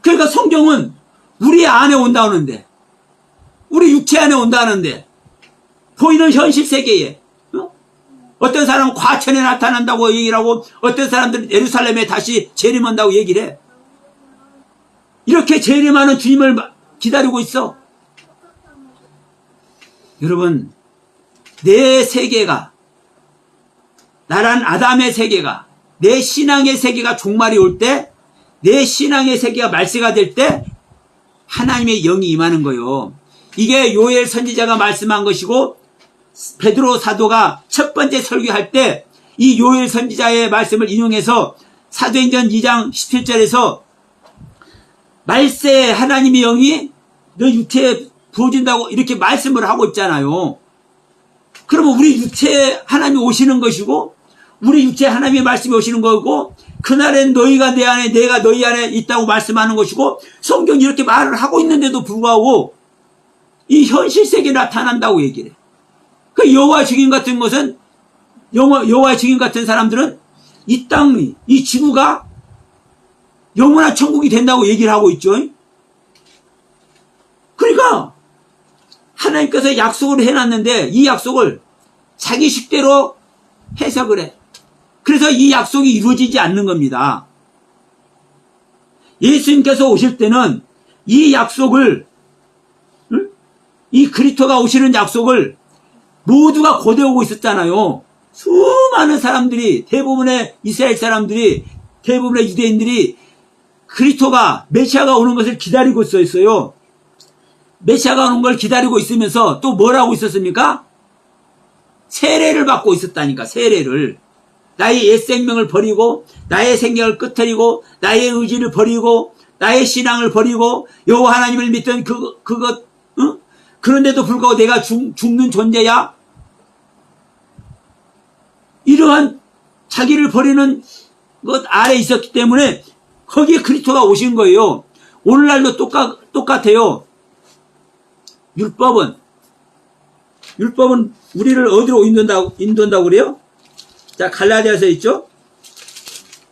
그러니까 성경은 우리 안에 온다는데, 우리 육체 안에 온다는데, 보이는 현실 세계에 어떤 사람은 과천에 나타난다고 얘기를 하고 어떤 사람들은 예루살렘에 다시 재림한다고 얘기를 해. 이렇게 재림하는 주님을 기다리고 있어. 여러분, 내 세계가, 나란 아담의 세계가, 내 신앙의 세계가 종말이 올 때, 내 신앙의 세계가 말세가 될 때 하나님의 영이 임하는 거예요. 이게 요엘 선지자가 말씀한 것이고 베드로 사도가 첫 번째 설교할 때 이 요엘 선지자의 말씀을 인용해서 사도행전 2장 17절에서 말세에 하나님의 영이 너 육체에 부어진다고 이렇게 말씀을 하고 있잖아요. 그러면 우리 육체에 하나님이 오시는 것이고 우리 육체에 하나님의 말씀이 오시는 거고 그날엔 너희가 내 안에 내가 너희 안에 있다고 말씀하는 것이고 성경이 이렇게 말을 하고 있는데도 불구하고 이 현실 세계에 나타난다고 얘기를 해. 그 여호와의 증인 같은 것은 여호와의 증인 같은 사람들은 이 땅, 이 지구가 영원한 천국이 된다고 얘기를 하고 있죠. 그러니까 하나님께서 약속을 해놨는데 이 약속을 자기 식대로 해석을 해. 그래서 이 약속이 이루어지지 않는 겁니다. 예수님께서 오실 때는 이 약속을, 이 그리스도가 오시는 약속을 모두가 고대하고 있었잖아요. 수많은 사람들이, 대부분의 이스라엘 사람들이, 대부분의 유대인들이 그리스도가, 메시아가 오는 것을 기다리고 있었어요. 메시아가 오는 걸 기다리고 있으면서 또 뭘 하고 있었습니까? 세례를 받고 있었다니까, 세례를. 나의 옛 생명을 버리고, 나의 생명을 끄트리고, 나의 의지를 버리고, 나의 신앙을 버리고, 여호와 하나님을 믿던 그것, 응? 그런데도 불구하고 내가 죽는 존재야? 이러한 자기를 버리는 것 아래 있었기 때문에 거기에 그리스도가 오신 거예요. 오늘날도 똑같아요. 율법은 우리를 어디로 인도한다고 그래요? 자, 갈라디아서 있죠?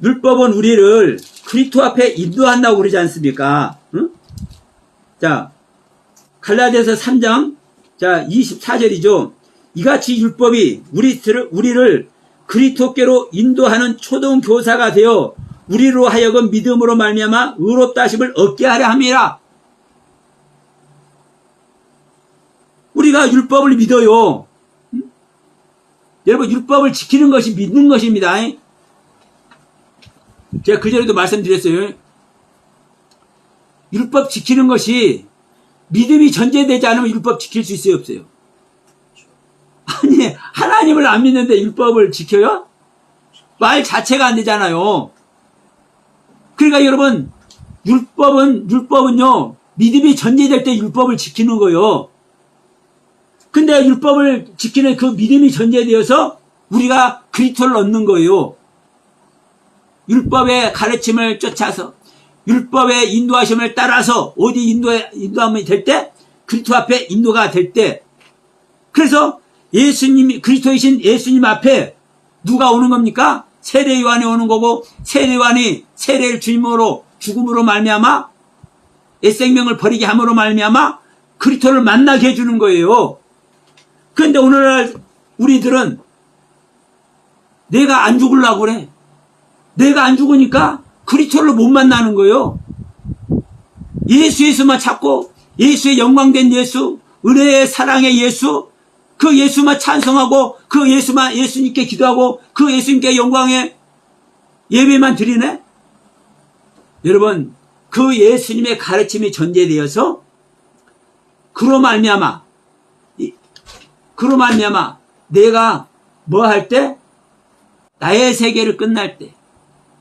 율법은 우리를 그리스도 앞에 인도한다고 그러지 않습니까? 응? 자, 갈라디아서 3장, 자, 24절이죠. 이같이 율법이 우리를 그리스도께로 인도하는 초등 교사가 되어 우리로 하여금 믿음으로 말미암아 의롭다 하심을 얻게 하려 함이라. 우리가 율법을 믿어요. 여러분, 율법을 지키는 것이 믿는 것입니다. 제가 그전에도 말씀드렸어요. 율법 지키는 것이 믿음이 전제되지 않으면 율법 지킬 수 있어요, 없어요? 아니, 하나님을 안 믿는데 율법을 지켜요? 말 자체가 안 되잖아요. 그러니까 여러분, 율법은요, 믿음이 전제될 때 율법을 지키는 거요. 근데 율법을 지키는 그 믿음이 전제되어서 우리가 그리스도를 얻는 거예요. 율법의 가르침을 쫓아서 율법의 인도하심을 따라서 어디 인도함이 될 때 그리스도 앞에 인도가 될 때 그래서 예수님이 그리스도이신 예수님 앞에 누가 오는 겁니까? 세례 요한이 오는 거고 세례 요한이 세례를 주님으로 죽음으로 말미암아 옛 생명을 버리게 함으로 말미암아 그리스도를 만나게 해주는 거예요. 그런데 오늘날 우리들은 내가 안 죽으려고 그래. 내가 안 죽으니까 그리스도를 못 만나는 거예요. 예수만 찾고 예수의 영광된 예수, 은혜의 사랑의 예수, 그 예수만 찬송하고 그 예수님께 기도하고 그 예수님께 영광의 예배만 드리네? 여러분, 그 예수님의 가르침이 전제되어서 그로 말미암아 내가 뭐 할 때 나의 세계를 끝날 때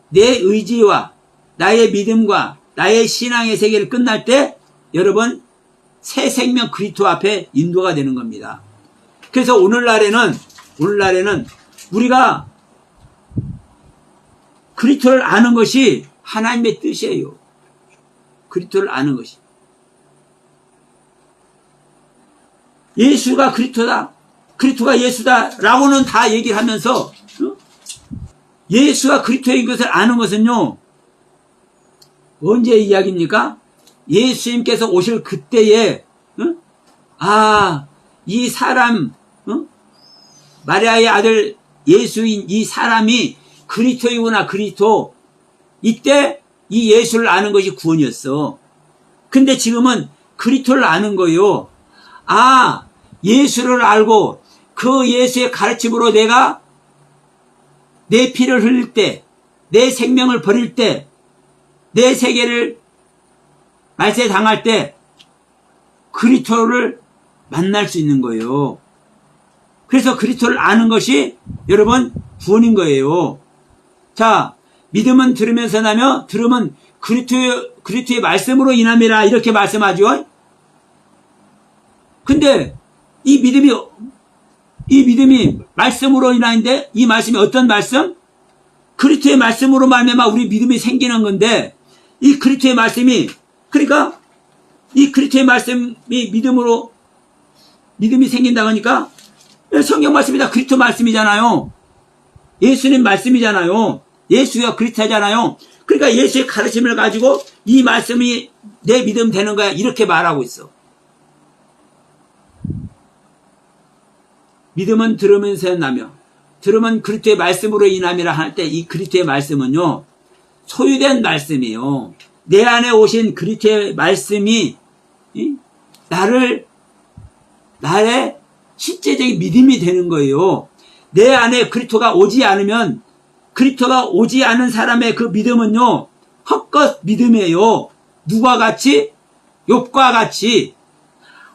내 의지와 나의 믿음과 나의 신앙의 세계를 끝날 때 여러분 새 생명 그리스도 앞에 인도가 되는 겁니다. 그래서 오늘날에는 우리가 그리스도를 아는 것이 하나님의 뜻이에요. 그리스도를 아는 것이. 예수가 그리스도다. 그리스도가 예수다라고는 다 얘기를 하면서 예수가 그리스도인 것을 아는 것은요. 언제 이야기입니까? 예수님께서 오실 그때에 이 사람 마리아의 아들 예수인 이 사람이 그리스도이구나 그리스도 이때 이 예수를 아는 것이 구원이었어. 근데 지금은 그리스도를 아는 거예요. 예수를 알고 그 예수의 가르침으로 내가 내 피를 흘릴 때, 내 생명을 버릴 때, 내 세계를 말세당할 때 그리스도를 만날 수 있는 거예요. 그래서 그리스도를 아는 것이 여러분 구원인 거예요. 자, 믿음은 들으면서 나며 들으면 그리스도의 말씀으로 인함이라 이렇게 말씀하죠. 근데 이 믿음이 말씀으로 인하인데 이 말씀이 어떤 말씀? 그리스도의 말씀으로 말미암아 우리 믿음이 생기는 건데 이 그리스도의 말씀이 그러니까 이 그리스도의 말씀이 믿음이 생긴다고 하니까 성경 말씀이 다 그리스도 말씀이잖아요. 예수님 말씀이잖아요. 예수가 그리스도잖아요. 그러니까 예수의 가르침을 가지고 이 말씀이 내 믿음 되는 거야 이렇게 말하고 있어. 믿음은 들으면서 나며 들으면 그리스도의 말씀으로 인함이라 할 때 이 그리스도의 말씀은요 소유된 말씀이에요. 내 안에 오신 그리스도의 말씀이 나의 실제적인 믿음이 되는 거예요. 내 안에 그리스도가 오지 않으면 그리스도가 오지 않은 사람의 그 믿음은요 헛것 믿음이에요. 누가 같이? 욥과 같이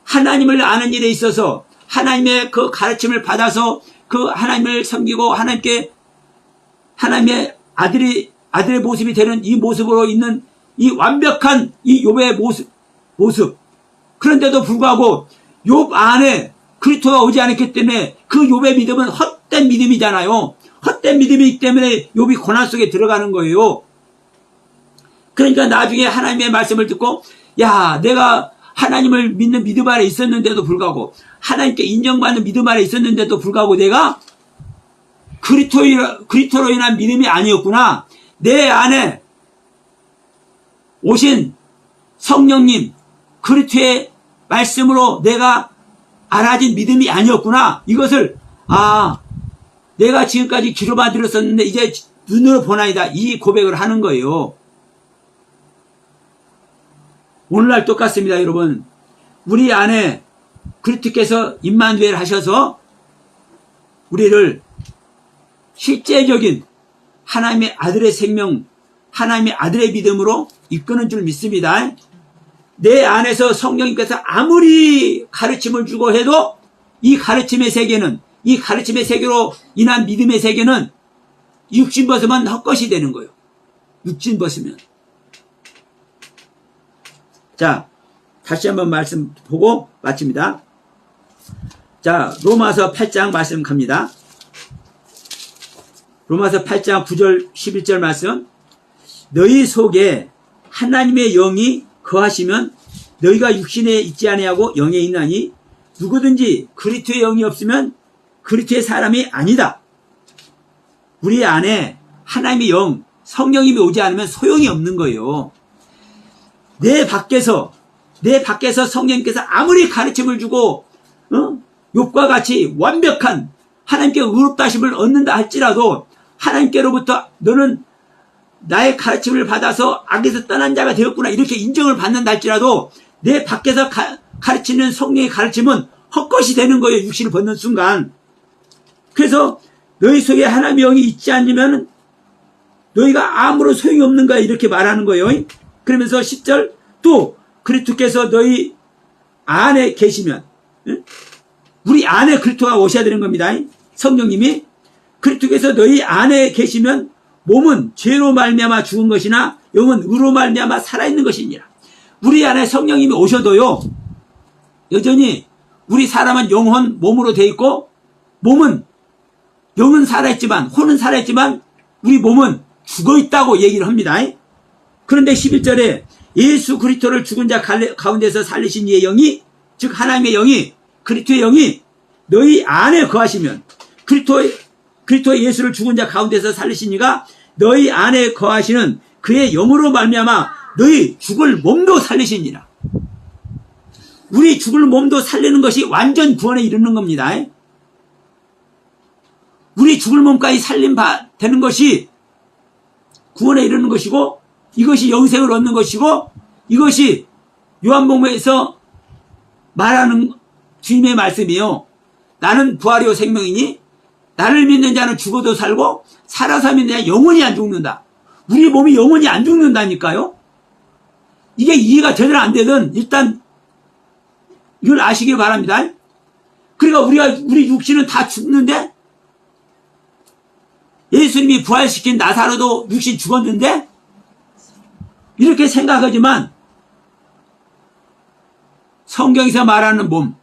하나님을 아는 일에 있어서 하나님의 그 가르침을 받아서 그 하나님을 섬기고 하나님의 아들의 모습이 되는 이 모습으로 있는 이 완벽한 이 욥의 모습. 그런데도 불구하고 욥 안에 그리스도가 오지 않았기 때문에 그 욥의 믿음은 헛된 믿음이잖아요. 헛된 믿음이기 때문에 욥이 고난 속에 들어가는 거예요. 그러니까 나중에 하나님의 말씀을 듣고 내가 하나님을 믿는 믿음 아래 있었는데도 불구하고 하나님께 인정받는 믿음 아래 있었는데도 불구하고 내가 그리스도로 인한 믿음이 아니었구나. 내 안에 오신 성령님 그리스도의 말씀으로 내가 알아진 믿음이 아니었구나. 이것을 내가 지금까지 귀로만 들었었는데 이제 눈으로 보나이다. 이 고백을 하는 거예요. 오늘날 똑같습니다, 여러분. 우리 안에 그리스도께서 임마누엘 하셔서 우리를 실제적인 하나님의 아들의 생명, 하나님의 아들의 믿음으로 이끄는 줄 믿습니다. 내 안에서 성령님께서 아무리 가르침을 주고 해도 이 가르침의 세계는, 이 가르침의 세계로 인한 믿음의 세계는 육신 벗으면 헛것이 되는 거예요. 육신 벗으면. 자, 다시 한번 말씀 보고 마칩니다. 자, 로마서 8장 말씀 갑니다. 로마서 8장 9절 11절 말씀. 너희 속에 하나님의 영이 거하시면 너희가 육신에 있지 아니하고 영에 있나니 누구든지 그리스도의 영이 없으면 그리스도의 사람이 아니다. 우리 안에 하나님의 영, 성령님이 오지 않으면 소용이 없는 거예요. 내 밖에서 성령님께서 아무리 가르침을 주고 욥과 같이 완벽한 하나님께 의롭다 하심을 얻는다 할지라도 하나님께로부터 너는 나의 가르침을 받아서 악에서 떠난 자가 되었구나 이렇게 인정을 받는다 할지라도 내 밖에서 가르치는 성령의 가르침은 헛것이 되는 거예요. 육신을 벗는 순간. 그래서 너희 속에 하나님의 영이 있지 않으면 너희가 아무런 소용이 없는 거야 이렇게 말하는 거예요. 그러면서 10절 또 그리스도께서 너희 안에 계시면 우리 안에 그리스도가 오셔야 되는 겁니다. 성령님이 그리스도께서 너희 안에 계시면 몸은 죄로 말미암아 죽은 것이나 영은 의로 말미암아 살아있는 것이니라. 우리 안에 성령님이 오셔도요 여전히 우리 사람은 영혼 몸으로 돼 있고 몸은 영은 살아있지만 혼은 살아있지만 우리 몸은 죽어있다고 얘기를 합니다. 그런데 11절에 예수 그리스도를 죽은 자 가운데서 살리신 이의 영이 즉 하나님의 영이 그리스도의 영이 너희 안에 거하시면 그리스도 예수를 죽은 자 가운데서 살리신 이가 너희 안에 거하시는 그의 영으로 말미암아 너희 죽을 몸도 살리시니라. 우리 죽을 몸도 살리는 것이 완전 구원에 이르는 겁니다. 우리 죽을 몸까지 살림 되는 것이 구원에 이르는 것이고 이것이 영생을 얻는 것이고 이것이 요한복음에서 말하는 주님의 말씀이요. 나는 부활이요 생명이니 나를 믿는 자는 죽어도 살고 살아서 믿는 자는 영원히 안 죽는다. 우리 몸이 영원히 안 죽는다니까요. 이게 이해가 되든 안 되든 일단 이걸 아시길 바랍니다. 그러니까 우리 육신은 다 죽는데 예수님이 부활시킨 나사로도 육신 죽었는데 이렇게 생각하지만 성경에서 말하는 몸,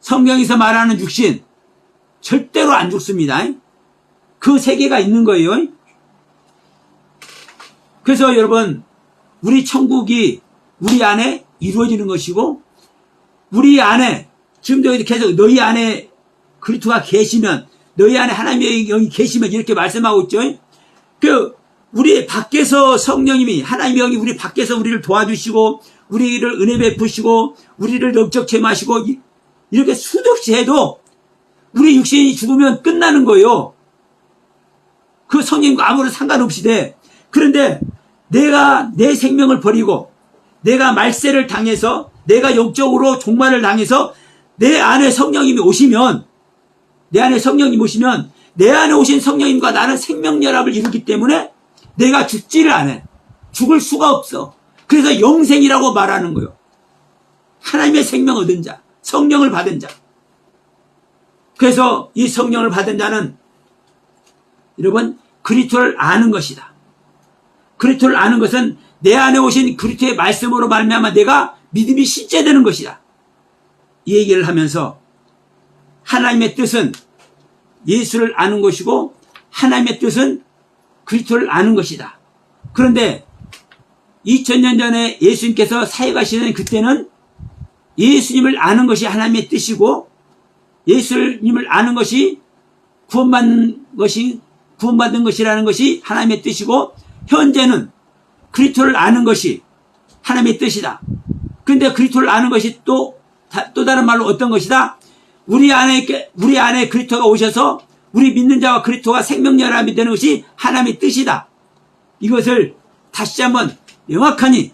성경에서 말하는 육신 절대로 안 죽습니다. 그 세계가 있는 거예요. 그래서 여러분 우리 천국이 우리 안에 이루어지는 것이고 우리 안에 지금도 계속 너희 안에 그리스도가 계시면 너희 안에 하나님의 영이 계시면 이렇게 말씀하고 있죠. 우리 밖에서 성령님이 하나님의 영이 우리 밖에서 우리를 도와주시고 우리를 은혜 베푸시고 우리를 영적 체마시고 이렇게 수없이 해도 우리 육신이 죽으면 끝나는 거예요. 그 성령님과 아무런 상관없이 돼. 그런데 내가 내 생명을 버리고 내가 말세를 당해서 내가 영적으로 종말을 당해서 내 안에 성령님이 오시면 내 안에 성령님이 오시면 내 안에 오신 성령님과 나는 생명연합을 이루기 때문에 내가 죽지를 않아. 죽을 수가 없어. 그래서 영생이라고 말하는 거예요. 하나님의 생명 얻은 자, 성령을 받은 자. 그래서 이 성령을 받은 자는 여러분 그리스도를 아는 것이다. 그리스도를 아는 것은 내 안에 오신 그리스도의 말씀으로 말미암아 내가 믿음이 실제되는 것이다. 이 얘기를 하면서 하나님의 뜻은 예수를 아는 것이고 하나님의 뜻은 그리스도를 아는 것이다. 그런데 2000년 전에 예수님께서 사역하시는 그때는 예수님을 아는 것이 하나님의 뜻이고 예수님을 아는 것이 구원받는 것이라는 것이 하나님의 뜻이고 현재는 그리스도를 아는 것이 하나님의 뜻이다. 그런데 그리스도를 아는 것이 또 다른 말로 어떤 것이다? 우리 안에 그리스도가 오셔서 우리 믿는 자와 그리스도가 생명연합이 되는 것이 하나님의 뜻이다. 이것을 다시 한번 명확하니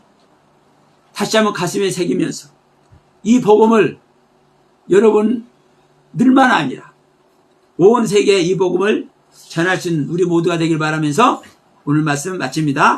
다시 한번 가슴에 새기면서 이 복음을 여러분들만 아니라 온 세계에 이 복음을 전할 수 있는 우리 모두가 되길 바라면서 오늘 말씀 마칩니다.